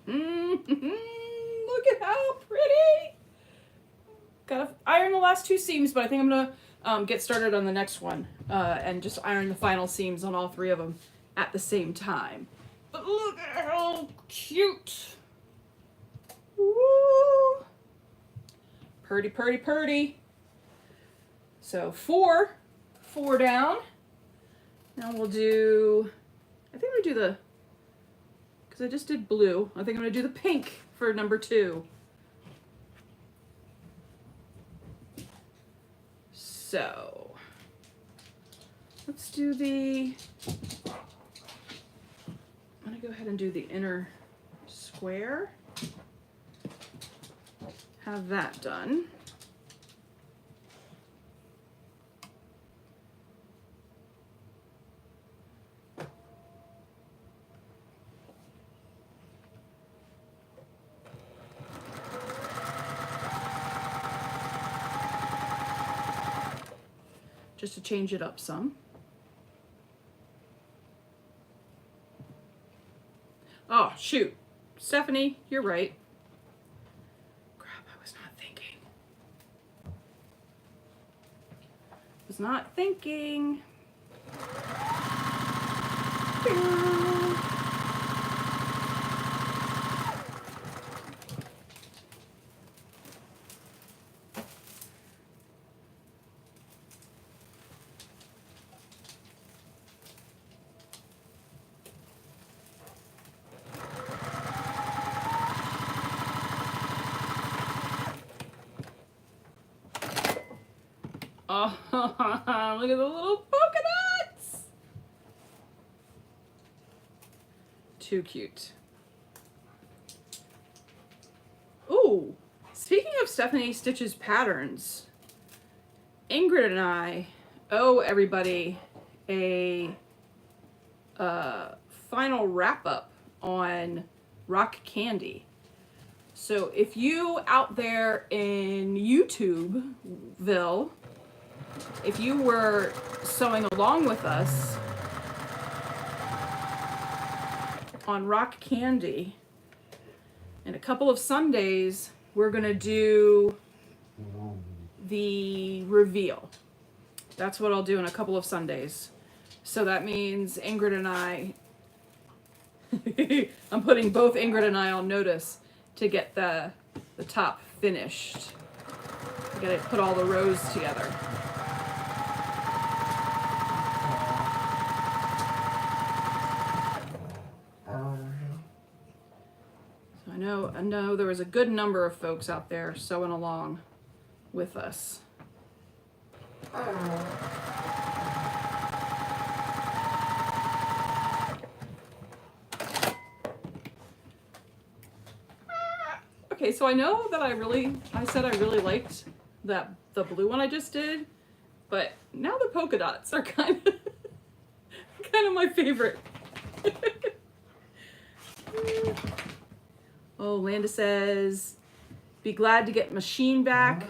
Look at how pretty. Gotta iron the last two seams, but I think I'm gonna get started on the next one and just iron the final seams on all three of them at the same time. But look at how cute. Woo. Purdy, purdy, purdy. So four down. Now we'll do, I think I'm gonna do the, because I just did blue, I think I'm gonna do the pink for number 2. So, let's do the, I'm gonna go ahead and do the inner square. Have that done. Just to change it up some. Oh, shoot. Stephanie, you're right. Crap, I was not thinking. Was not thinking. Oh, look at the little polka dots. Too cute. Ooh, speaking of Stephanie Stitch's patterns, Ingrid and I owe everybody a final wrap up on Rock Candy. So if you out there in YouTubeville, if you were sewing along with us on Rock Candy, in a couple of Sundays, we're going to do the reveal. That's what I'll do in a couple of Sundays. So that means Ingrid and I, I'm putting both Ingrid and I on notice to get the top finished. I gotta put all the rows together. So I know there was a good number of folks out there sewing along with us. Okay, so I know that I said I really liked the blue one I just did, but now the polka dots are kind of my favorite. Oh, Landa says, be glad to get machine back.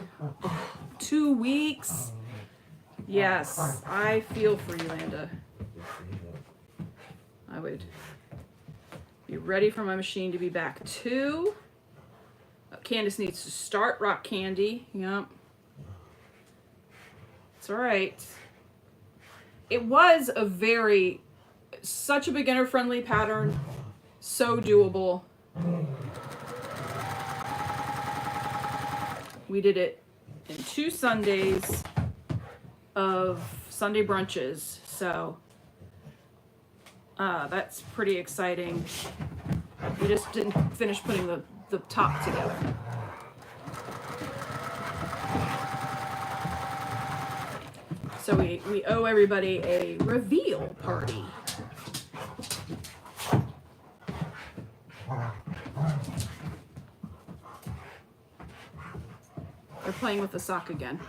2 weeks. Yes, I feel for you, Landa. I would be ready for my machine to be back too. Candace needs to start rock candy. Yep. It's all right. It was such a beginner friendly pattern. So doable. We did it in 2 Sundays of Sunday brunches. So that's pretty exciting. We just didn't finish putting the top together. So we owe everybody a reveal party. They're playing with the sock again.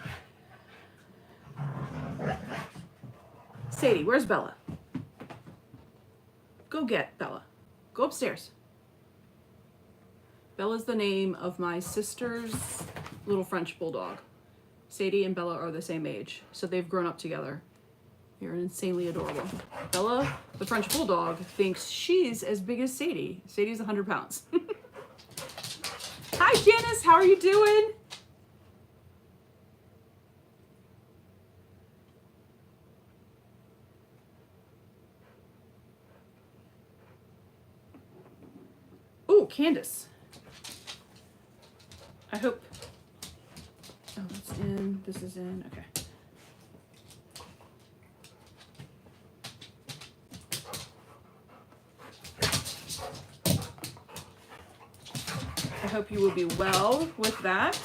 Sadie, where's Bella? Go get Bella. Go upstairs. Bella's the name of my sister's little French bulldog. Sadie and Bella are the same age, so they've grown up together. They're insanely adorable. Bella, the French bulldog, thinks she's as big as Sadie. Sadie's 100 pounds. Hi, Janice. How are you doing? Ooh, Candace. I hope. Oh, it's in. This is in. Okay. I hope you will be well with that.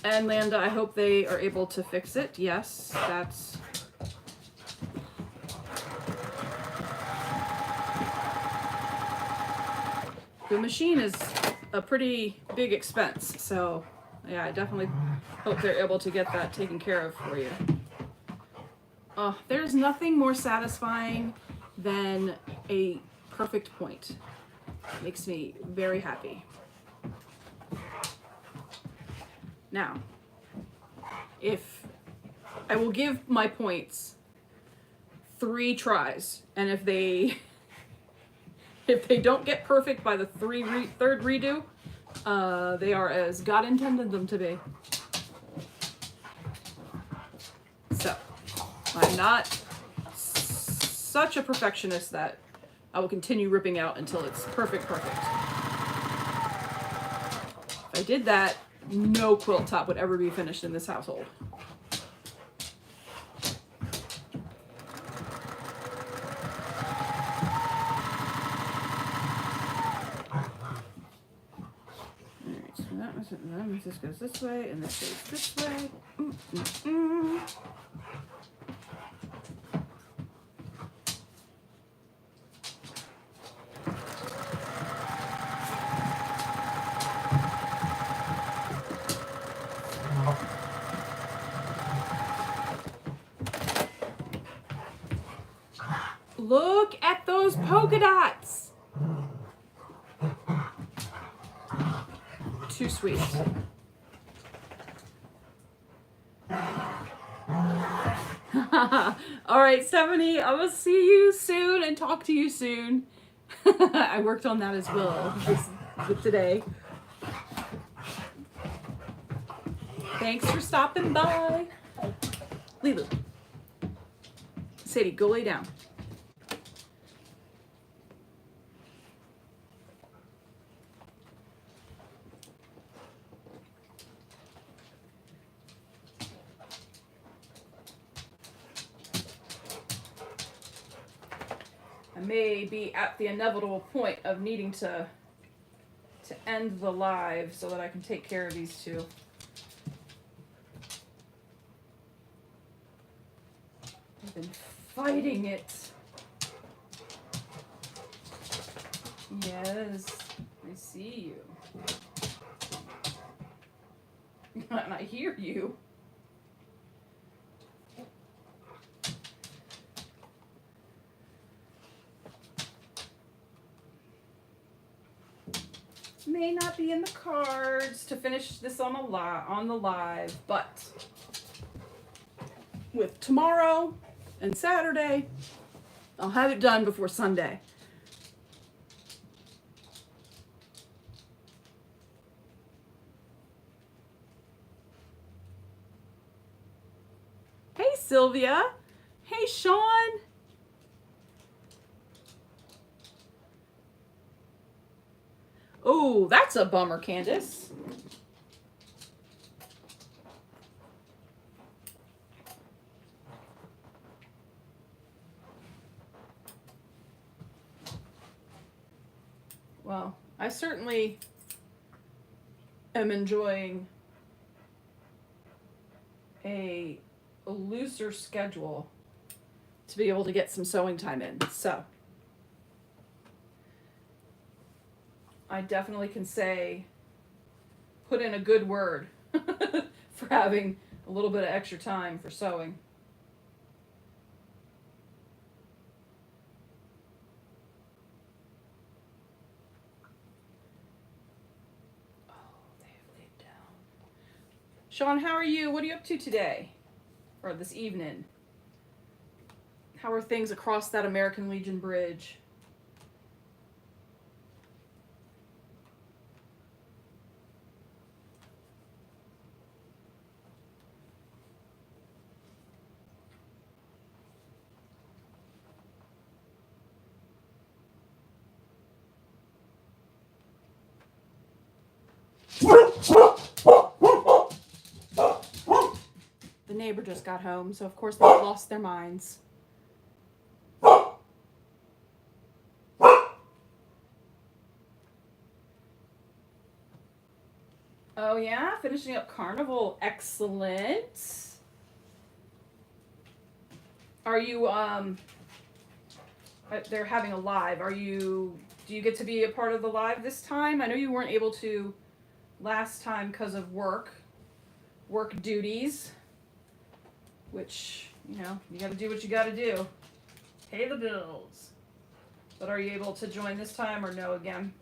And Landa, I hope they are able to fix it. Yes, that's... The machine is a pretty big expense, so yeah, I definitely hope they're able to get that taken care of for you. Oh, there's nothing more satisfying than a perfect point. It makes me very happy. Now, if I will give my points 3 tries, and if they don't get perfect by the third redo, they are as God intended them to be. So, I'm not such a perfectionist that I will continue ripping out until it's perfect. If I did that, no quilt top would ever be finished in this household. Alright, so that was this goes this way, and this goes this way. Look at those polka dots! Too sweet. All right, Stephanie, I will see you soon and talk to you soon. I worked on that as well today. Thanks for stopping by. Lulu. Sadie, go lay down. may be at the inevitable point of needing to end the live so that I can take care of these two. I've been fighting it. Yes, I see you. And I hear you. May not be in the cards to finish this on the live, but with tomorrow and Saturday, I'll have it done before Sunday. Hey Sylvia. Hey Sean. Oh, that's a bummer, Candace. Well, I certainly am enjoying a looser schedule to be able to get some sewing time in. So I definitely can say, put in a good word for having a little bit of extra time for sewing. Oh, they have laid down. Sean, how are you? What are you up to today? Or this evening? How are things across that American Legion bridge? The neighbor just got home, so of course they've lost their minds. Oh yeah, finishing up Carnival. Excellent. Are you they're having a live. Do you get to be a part of the live this time? I know you weren't able to last time because of work duties, which, you know, you got to do what you got to do. Pay the bills. But are you able to join this time or no again?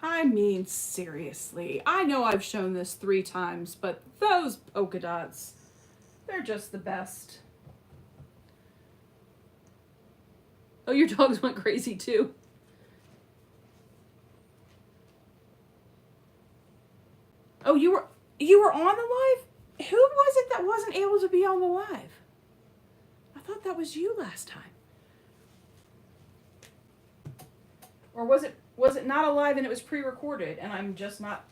I mean, seriously. I know I've shown this 3 times, but those polka dots, they're just the best. Oh, your dogs went crazy too. Oh, you were on the live? Who was it that wasn't able to be on the live? I thought that was you last time. Or was it not alive and it was pre-recorded and I'm just not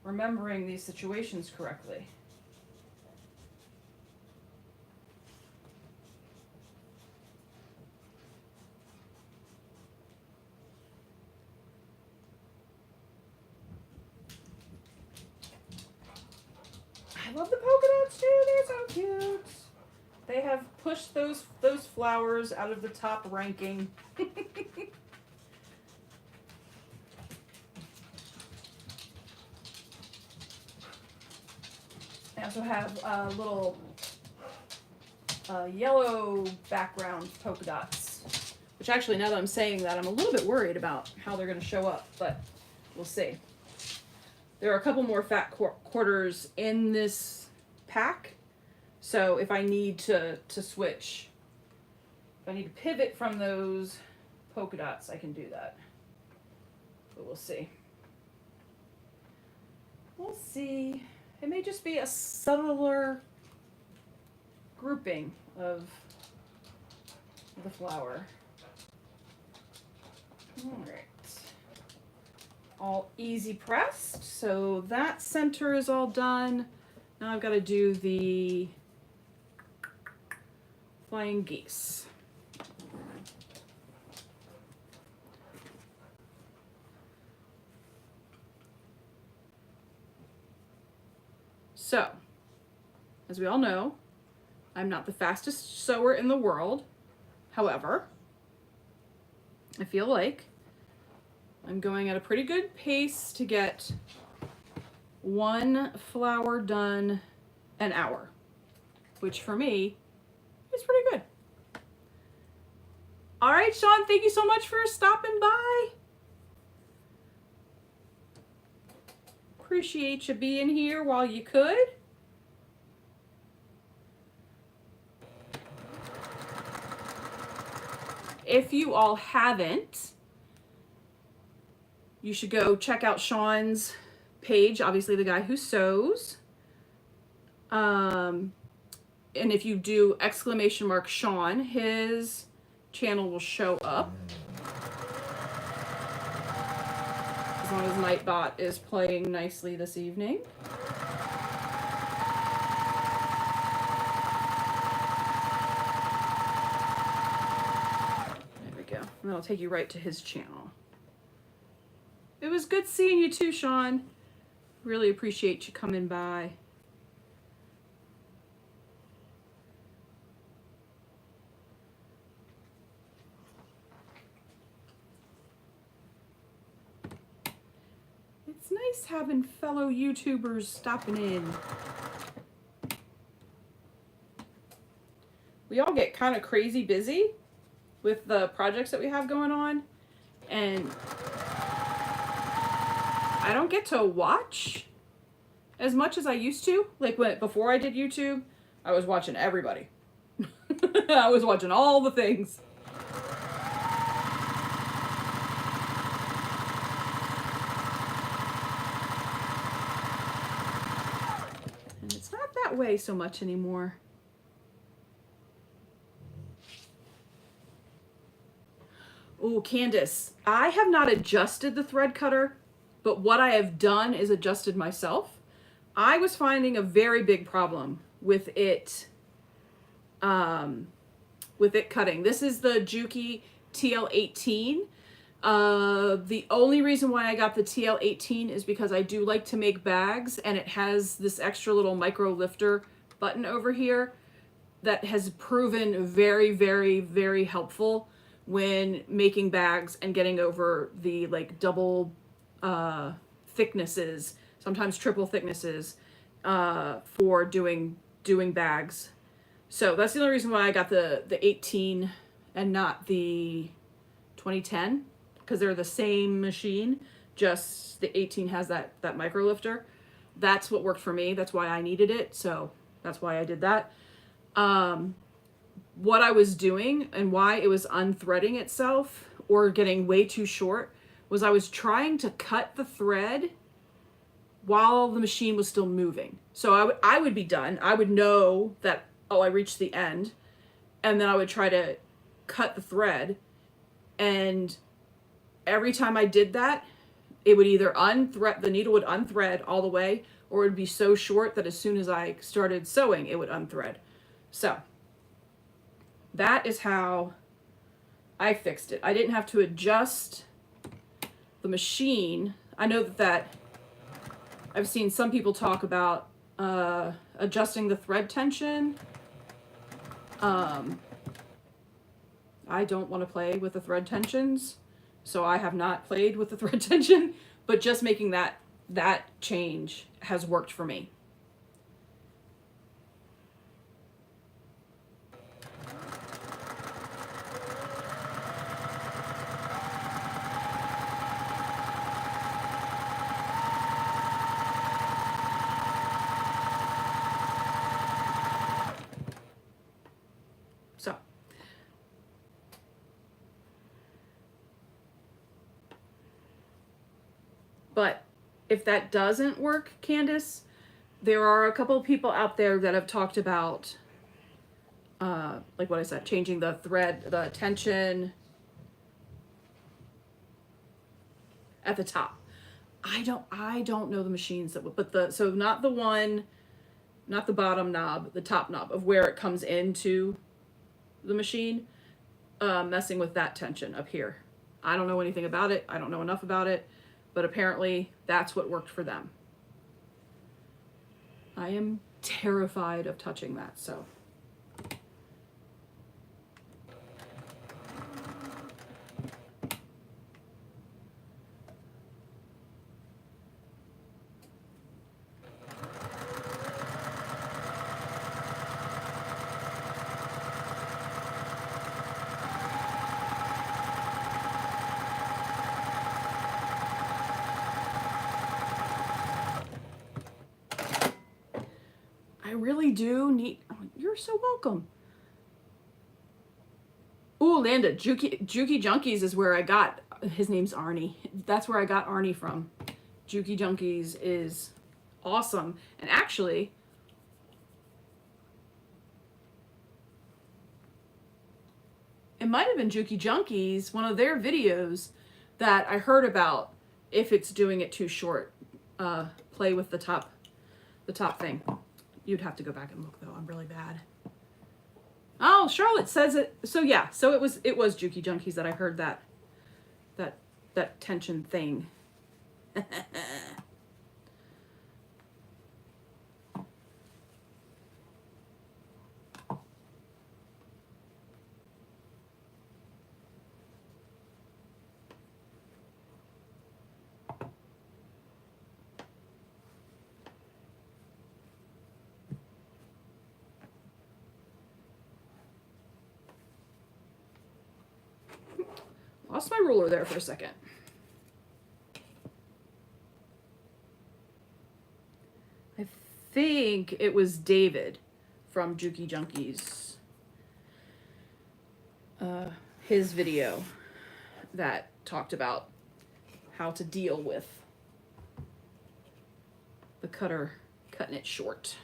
remembering these situations correctly? I love the polka dots too. They're so cute. They have pushed those flowers out of the top ranking. I also have little yellow background polka dots, which actually, now that I'm saying that, I'm a little bit worried about how they're going to show up, but we'll see. There are a couple more fat quarters in this pack, so if I need to switch, if I need to pivot from those polka dots, I can do that. But we'll see. We'll see. It may just be a subtler grouping of the flower. All right. All easy pressed. So that center is all done. Now I've got to do the flying geese. So, as we all know, I'm not the fastest sewer in the world. However, I feel like I'm going at a pretty good pace to get one flower done an hour, which for me is pretty good. All right, Sean, thank you so much for stopping by. Appreciate you being here while you could. If you all haven't, you should go check out Sean's page, obviously the guy who sews. And if you do !Sean, his channel will show up. As long as Nightbot is playing nicely this evening. There we go. And that'll take you right to his channel. It was good seeing you too, Sean. Really appreciate you coming by. It's nice having fellow YouTubers stopping in. We all get kind of crazy busy with the projects that we have going on, and I don't get to watch as much as I used to. Like before I did YouTube, I was watching everybody. I was watching all the things. And it's not that way so much anymore. Oh, Candace, I have not adjusted the thread cutter, but what I have done is adjusted myself. I was finding a very big problem with it cutting. This is the Juki TL18. The only reason why I got the TL18 is because I do like to make bags, and it has this extra little micro lifter button over here that has proven very, very, very helpful when making bags and getting over the like double thicknesses, sometimes triple thicknesses, for doing bags. So that's the only reason why I got the 18 and not the 2010, because they're the same machine, just the 18 has that micro lifter. That's what worked for me. That's why I needed it. So that's why I did that. What I was doing and why it was unthreading itself or getting way too short was I was trying to cut the thread while the machine was still moving. So I would be done. I would know that, oh, I reached the end. And then I would try to cut the thread. And every time I did that, it would either the needle would unthread all the way, or it would be so short that as soon as I started sewing, it would unthread. So that is how I fixed it. I didn't have to adjust the machine. I know that I've seen some people talk about adjusting the thread tension. I don't want to play with the thread tensions, so I have not played with the thread tension, but just making that change has worked for me. So But if that doesn't work, Candace, there are a couple of people out there that have talked about, like what I said, changing the thread, the tension at the top. I don't know the machines that would, but so not the one, not the bottom knob, the top knob of where it comes into the machine, messing with that tension up here. I don't know anything about it. I don't know enough about it, but apparently that's what worked for them. I am terrified of touching that, so. I really do need, oh, you're so welcome. Ooh, Landa, Juki Junkies is where I got, his name's Arnie. That's where I got Arnie from. Juki Junkies is awesome. And actually, it might have been Juki Junkies, one of their videos that I heard about, if it's doing it too short, play with the top thing. You'd have to go back and look though. I'm really bad. Oh, Charlotte says it. So yeah, so it was Juki Junkies that I heard that tension thing. Lost my ruler there for a second. I think it was David from Juki Junkies. His video that talked about how to deal with the cutter cutting it short.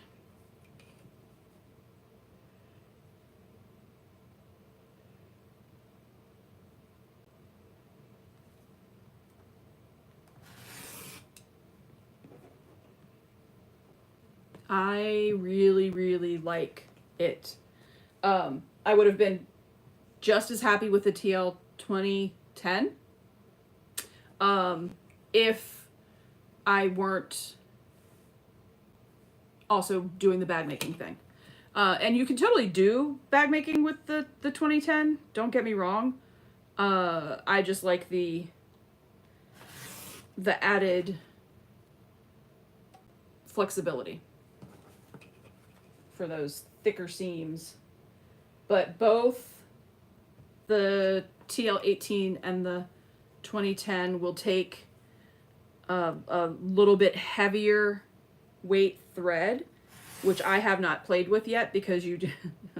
I really, really like it. I would have been just as happy with the TL 2010 if I weren't also doing the bag making thing. And you can totally do bag making with the 2010. Don't get me wrong. I just like the added flexibility for those thicker seams. But both the TL18 and the 2010 will take a little bit heavier weight thread, which I have not played with yet because I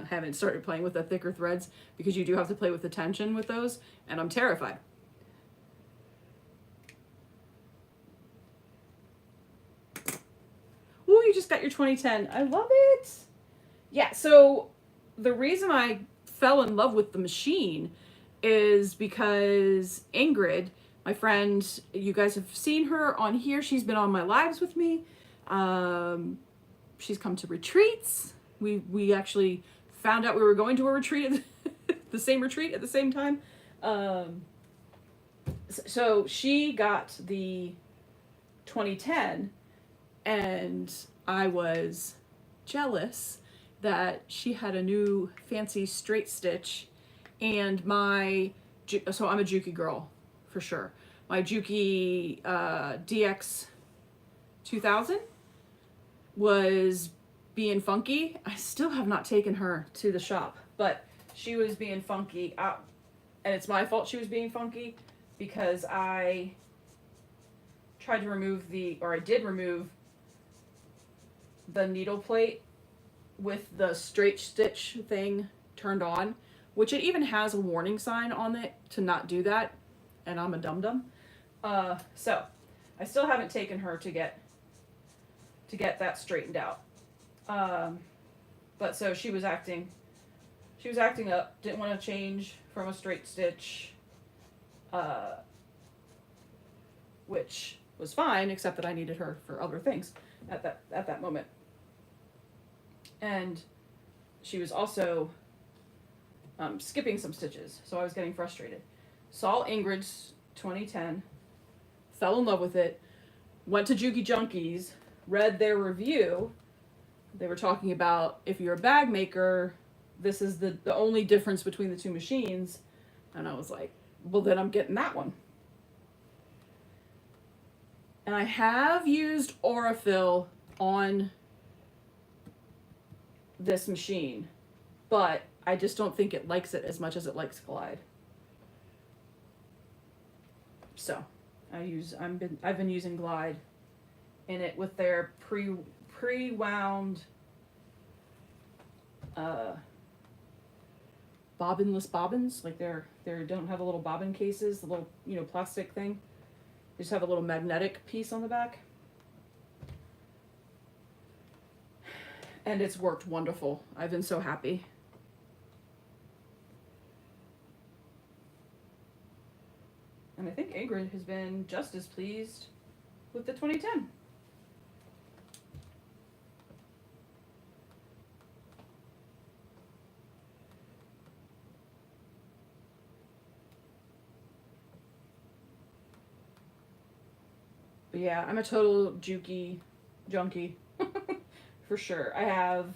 haven't started playing with the thicker threads, because you do have to play with the tension with those, and I'm terrified. Ooh, you just got your 2010. I love it. Yeah, so the reason I fell in love with the machine is because Ingrid, my friend, you guys have seen her on here. She's been on my lives with me. She's come to retreats. We actually found out we were going to a retreat, the same retreat at the same time. So she got the 2010, and I was jealous that she had a new fancy straight stitch, and so I'm a Juki girl for sure. My Juki DX 2000 was being funky. I still have not taken her to the shop, but she was being funky, and it's my fault she was being funky because I tried to remove I did remove the needle plate with the straight stitch thing turned on, which it even has a warning sign on it to not do that, and I'm a dum-dum. So I still haven't taken her to get that straightened out. But so she was acting up, didn't want to change from a straight stitch, which was fine, except that I needed her for other things at that moment. And she was also skipping some stitches, so I was getting frustrated. Saw Ingrid's 2010, fell in love with it, went to Juki Junkies, read their review. They were talking about, if you're a bag maker, this is the only difference between the two machines. And I was like, well, then I'm getting that one. And I have used Aurifil on this machine, but I just don't think it likes it as much as it likes Glide. So I've been using Glide in it with their pre-wound bobbinless bobbins. Like they don't have the little bobbin cases, the little plastic thing. They just have a little magnetic piece on the back. And it's worked wonderful. I've been so happy. And I think Ingrid has been just as pleased with the 2010. But yeah, I'm a total Juki junkie. For sure. I have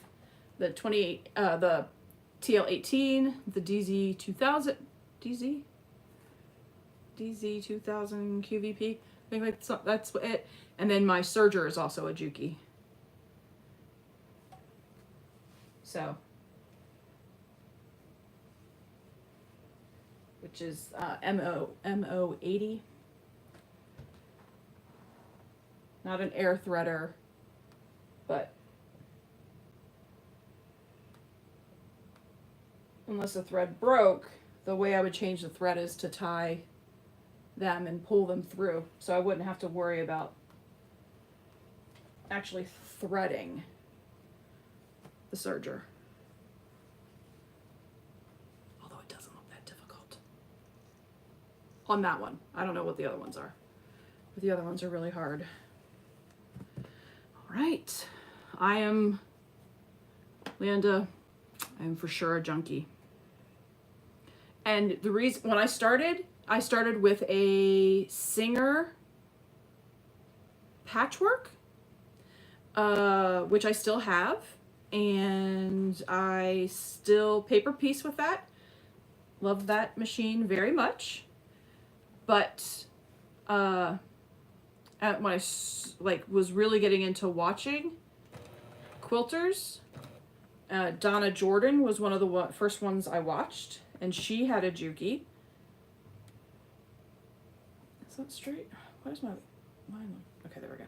the the TL18, the DZ2000 QVP. I think that's it. And then my serger is also a Juki. So, which is MO80. Not an air threader, but unless the thread broke, the way I would change the thread is to tie them and pull them through, so I wouldn't have to worry about actually threading the serger. Although it doesn't look that difficult on that one. I don't know what the other ones are, but the other ones are really hard. All right, Landa, I am for sure a junkie. And the reason, when I started with a Singer patchwork, which I still have, and I still paper piece with that. Love that machine very much. But when I was really getting into watching quilters, Donna Jordan was one of the first ones I watched, and she had a Juki. Is that straight? Why does my line look? Okay, there we go.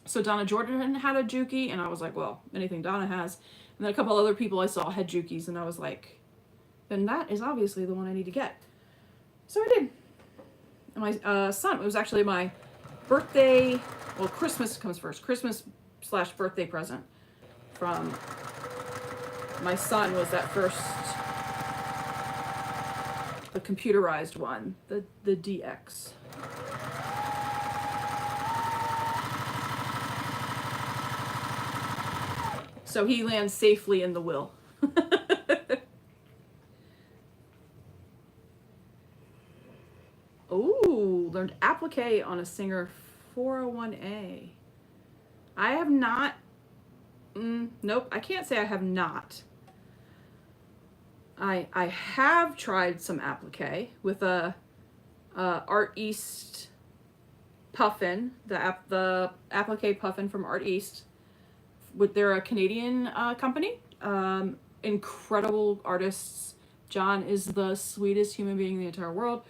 So Donna Jordan had a Juki, and I was like, well, anything Donna has. And then a couple other people I saw had Jukis, and I was like, then that is obviously the one I need to get. So I did. And my son, it was actually my birthday, well, Christmas comes first. Christmas/birthday present from my son was that first, the computerized one, the DX. So he lands safely in the will. Ooh, learned applique on a Singer 401A. I have not. Nope, I can't say I have not. I have tried some applique with a Art East puffin, the applique puffin from Art East. They're a Canadian company. Incredible artists. John is the sweetest human being in the entire world.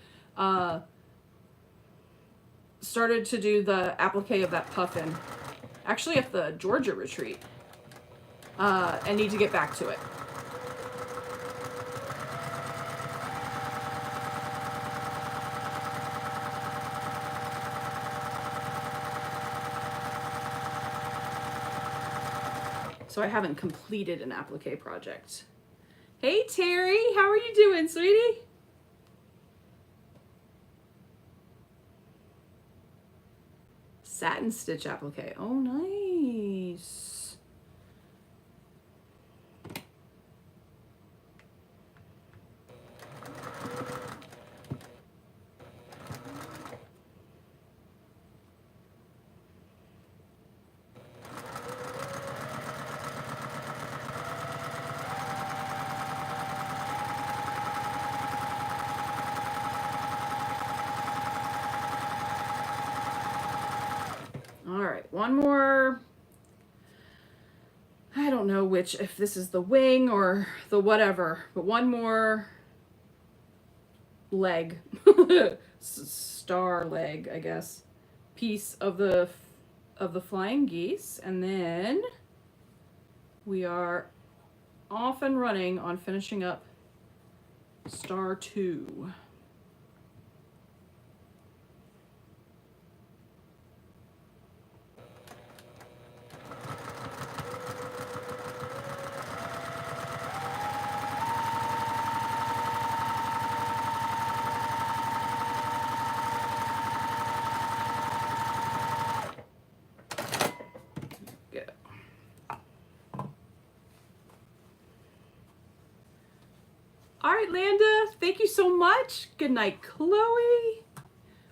Started to do the applique of that puffin actually at the Georgia retreat, and need to get back to it. So I haven't completed an applique project. Hey Terry, how are you doing, sweetie? Satin stitch applique. Oh, nice. All right, one more. I don't know which, if this is the wing or the whatever, but one more leg, star leg, I guess, piece of the flying geese, and then we are off and running on finishing up star 2. All right, Landa, thank you so much. Good night, Chloe.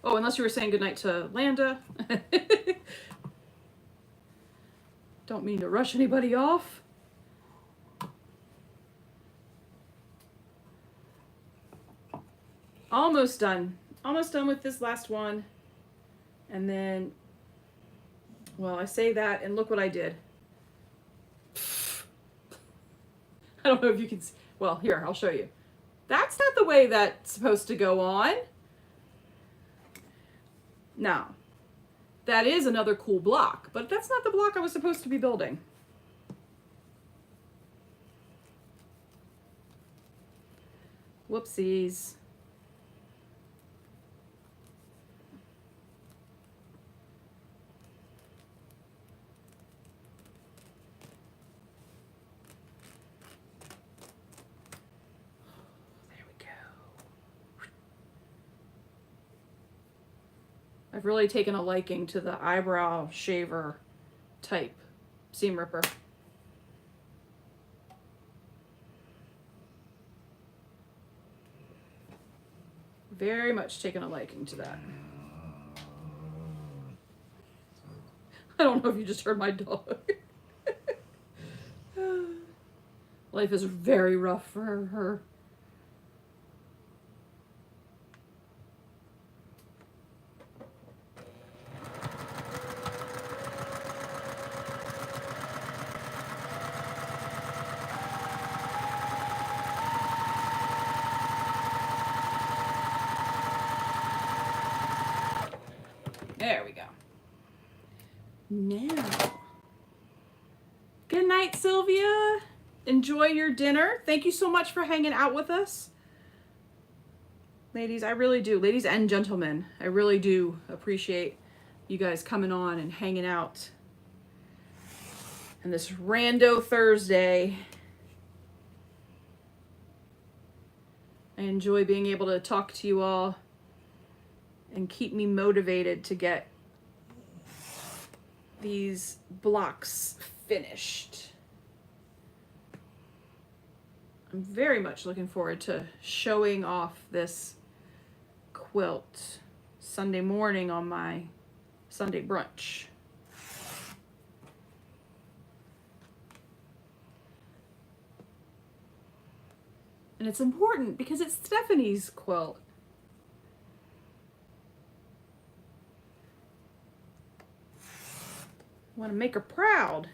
Oh, unless you were saying good night to Landa. Don't mean to rush anybody off. Almost done. Almost done with this last one. And then, well, I say that and look what I did. I don't know if you can see. Well, here, I'll show you. That's not the way that's supposed to go on. Now, that is another cool block, but that's not the block I was supposed to be building. Whoopsies. I've really taken a liking to the eyebrow shaver type seam ripper. Very much taken a liking to that. I don't know if you just heard my dog. Life is very rough for her. There we go. Now, good night, Sylvia. Enjoy your dinner. Thank you so much for hanging out with us. Ladies, I really do. Ladies and gentlemen, I really do appreciate you guys coming on and hanging out. And this rando Thursday, I enjoy being able to talk to you all and keep me motivated to get these blocks finished. I'm very much looking forward to showing off this quilt Sunday morning on my Sunday brunch. And it's important because it's Stephanie's quilt. I want to make her proud.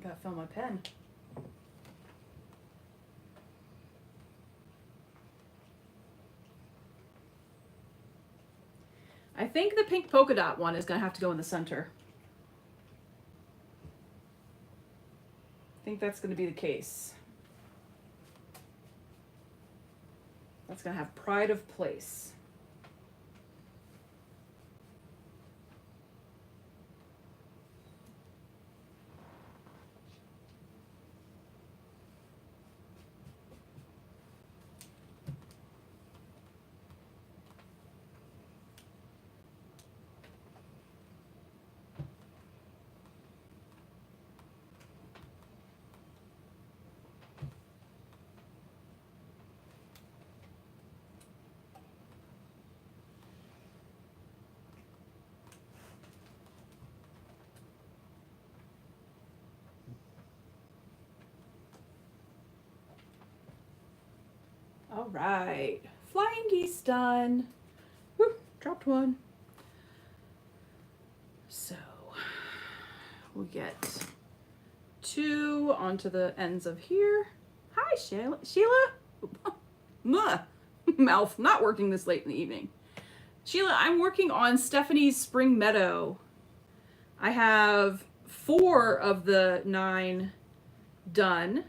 Gotta fill my pen. I think the pink polka dot one is gonna have to go in the center. I think that's gonna be the case. That's gonna have pride of place. All right, flying geese done. Woo, dropped one. So we'll get 2 onto the ends of here. Hi, Sheila. Sheila? Mouth not working this late in the evening. Sheila, I'm working on Stephanie's Spring Meadow. I have 4 of the 9 done,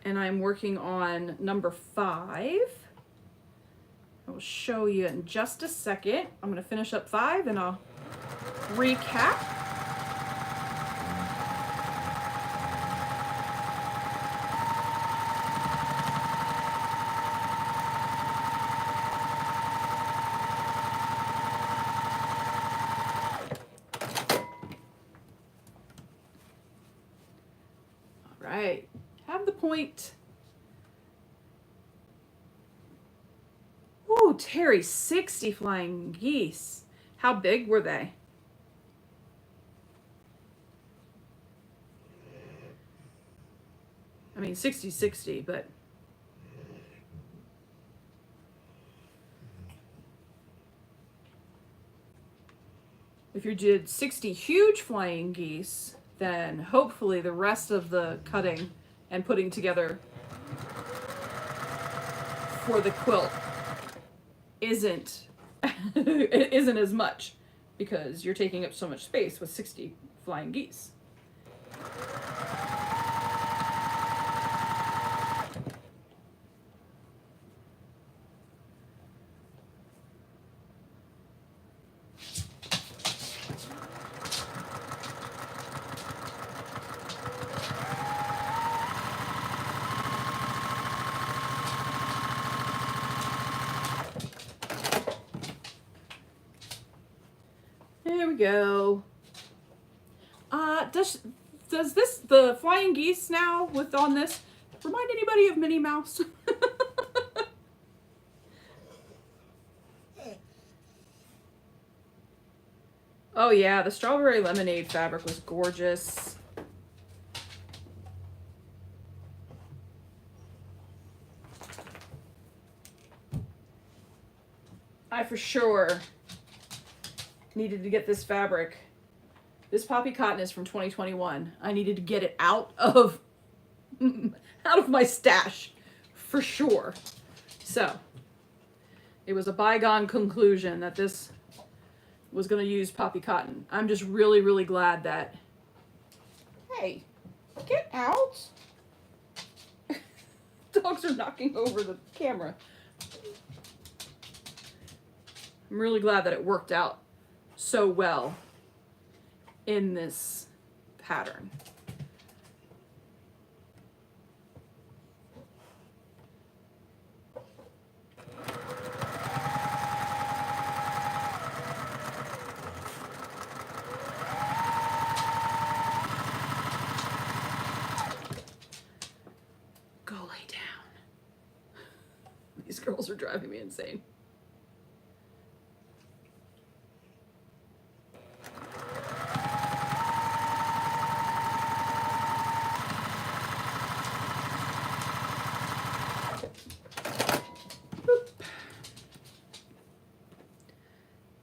and I'm working on number 5. I will show you in just a second. I'm going to finish up 5 and I'll recap. All right, have the point. Ooh, Terry, 60 flying geese. How big were they? I mean, 60, but if you did 60 huge flying geese, then hopefully the rest of the cutting and putting together for the quilt isn't as much, because you're taking up so much space with 60 flying geese. There we go. Does this, the flying geese now with on this, remind anybody of Minnie Mouse? Oh yeah, the strawberry lemonade fabric was gorgeous. I for sure needed to get this fabric. This poppy cotton is from 2021. I needed to get it out of my stash for sure. So it was a bygone conclusion that this was going to use poppy cotton. I'm just really, really glad that, hey, get out. Dogs are knocking over the camera. I'm really glad that it worked out so well in this pattern. Go lay down. These girls are driving me insane.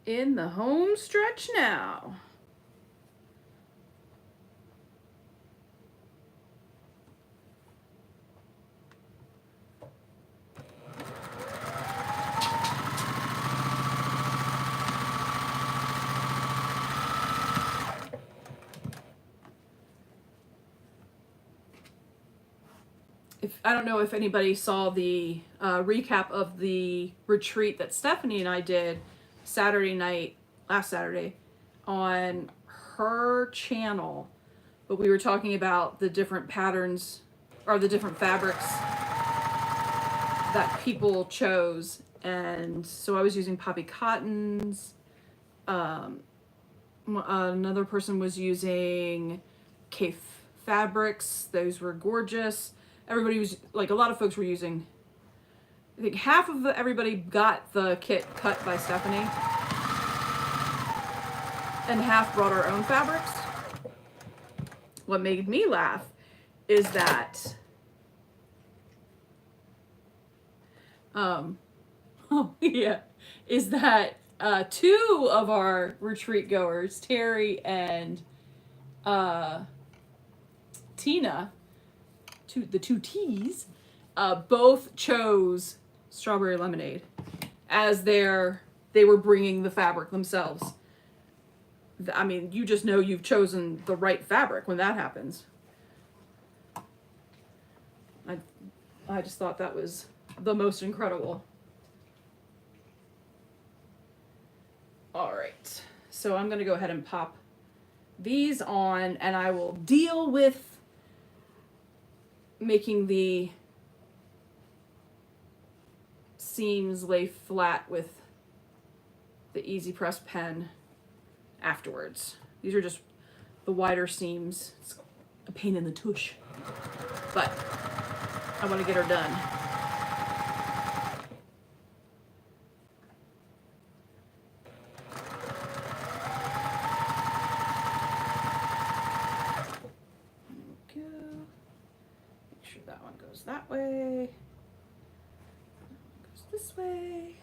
In the home stretch now. if I don't know if anybody saw the recap of the retreat that Stephanie and I did Saturday night, last Saturday, on her channel, but we were talking about the different patterns or the different fabrics that people chose. And so I was using poppy cottons. Another person was using Kaf fabrics. Those were gorgeous. Everybody was like, a lot of folks were using, I think half of everybody got the kit cut by Stephanie, and half brought our own fabrics. What made me laugh is that oh yeah, is that two of our retreat goers, Terry and Tina, the two T's, both chose strawberry lemonade as they were bringing the fabric themselves. I mean, you just know you've chosen the right fabric when that happens. I just thought that was the most incredible. All right, so I'm gonna go ahead and pop these on, and I will deal with making the seams lay flat with the Easy Press pen afterwards. These are just the wider seams. It's a pain in the tush, but I want to get her done. There we go. Make sure that one goes that way. That one goes this way.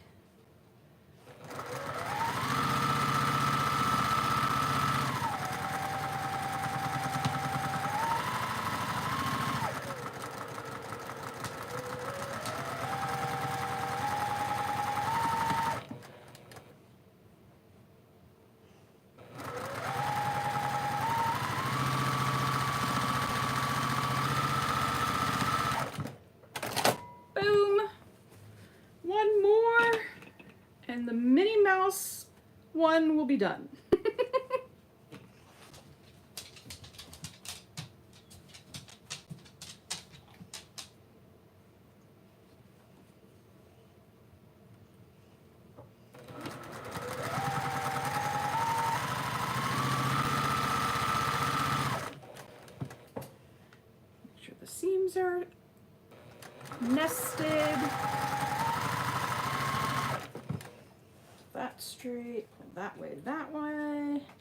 And the Minnie Mouse one will be done. Make sure the seams are nested. That straight, pull that way,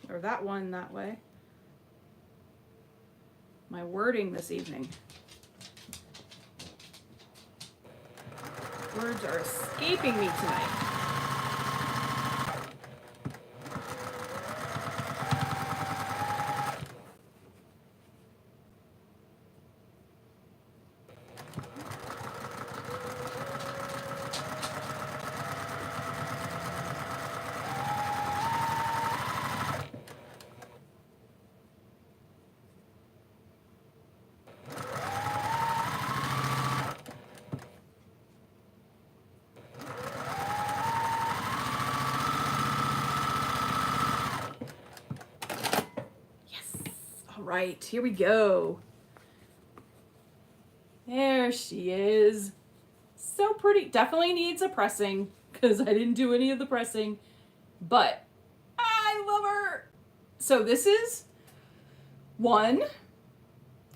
or that one that way. My wording this evening. Words are escaping me tonight. Right, here we go. There she is. So pretty. Definitely needs a pressing because I didn't do any of the pressing, but I love her. So this is one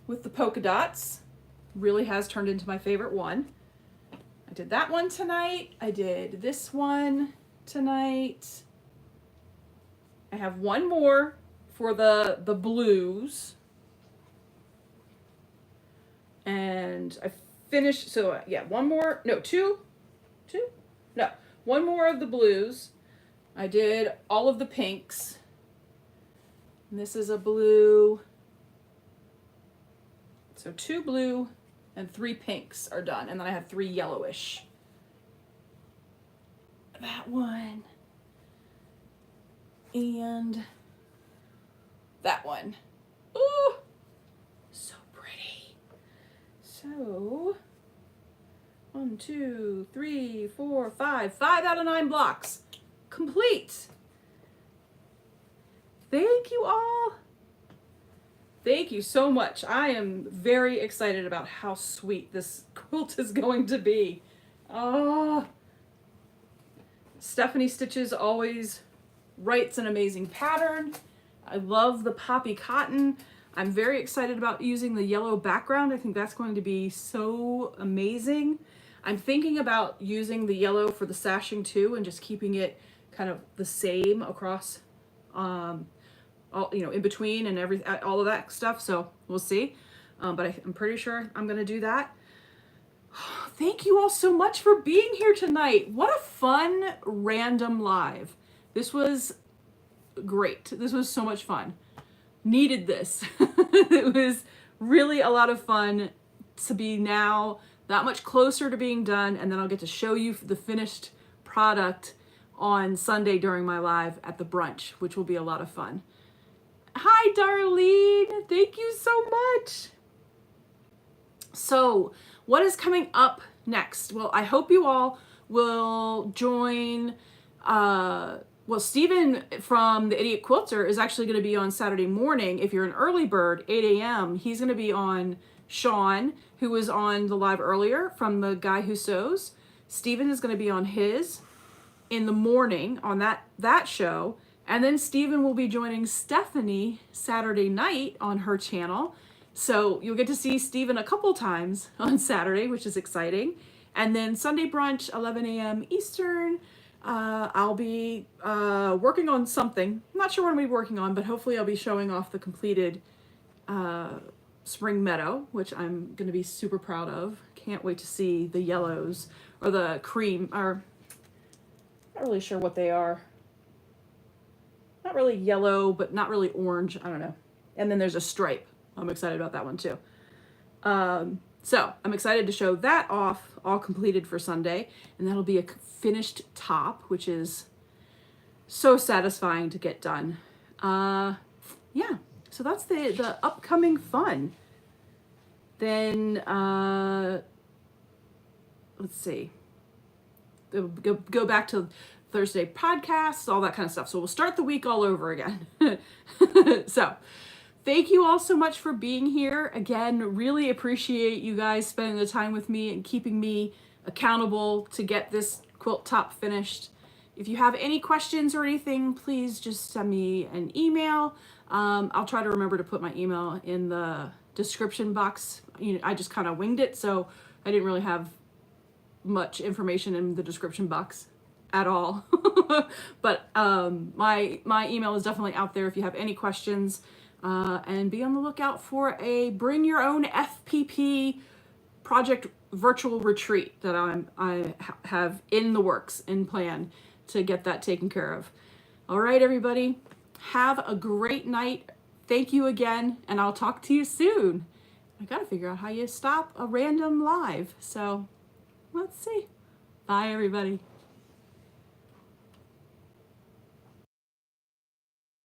with the polka dots. Really has turned into my favorite one. I did that one tonight. I did this one tonight. I have one more for the blues, and I finished, so yeah, one more, no, one more of the blues. I did all of the pinks, and this is a blue, so 2 blue and 3 pinks are done, and then I have 3 yellowish. That one, and that one. Ooh, so pretty. So So 1, 2, 3, 4, 5. 5 out of 9 blocks. Complete. Thank you all. Thank you so much. I am very excited about how sweet this quilt is going to be. Oh, Stephanie Stitches always writes an amazing pattern. I love the poppy cotton. I'm very excited about using the yellow background. I think that's going to be so amazing. I'm thinking about using the yellow for the sashing too and just keeping it kind of the same across all, you know, in between and all of that stuff. So we'll see. But I'm pretty sure I'm going to do that. Thank you all so much for being here tonight. What a fun random live. This was great. This was so much fun. Needed this. It was really a lot of fun to be now that much closer to being done, and then I'll get to show you the finished product on Sunday during my live at the brunch, which will be a lot of fun. Hi, Darlene. Thank you so much. So, what is coming up next? Well, I hope you all will join. Well, Stephen from the Idiot Quilter is actually going to be on Saturday morning. If you're an early bird, 8 a.m., he's going to be on Sean, who was on the live earlier from The Guy Who Sews. Stephen is going to be on his in the morning on that show. And then Stephen will be joining Stephanie Saturday night on her channel. So you'll get to see Stephen a couple times on Saturday, which is exciting. And then Sunday brunch, 11 a.m. Eastern. I'll be working on something. I'm not sure what I'm going to be working on, but hopefully I'll be showing off the completed spring meadow, which I'm going to be super proud of. Can't wait to see the yellows or the cream, or not really sure what they are. Not really yellow, but not really orange. I don't know. And then there's a stripe. I'm excited about that one too. So I'm excited to show that off, all completed for Sunday. And that'll be a finished top, which is so satisfying to get done. Yeah, so that's the upcoming fun. Then, let's see. Go back to Thursday podcasts, all that kind of stuff. So we'll start the week all over again. So thank you all so much for being here. Again, really appreciate you guys spending the time with me and keeping me accountable to get this quilt top finished. If you have any questions or anything, please just send me an email. I'll try to remember to put my email in the description box. You know, I just kind of winged it, so I didn't really have much information in the description box at all. But my email is definitely out there if you have any questions. And be on the lookout for a Bring Your Own FPP project virtual retreat that I have in the works, in plan to get that taken care of. All right, everybody, have a great night. Thank you again, and I'll talk to you soon. I gotta figure out how you stop a random live, so let's see. Bye, everybody.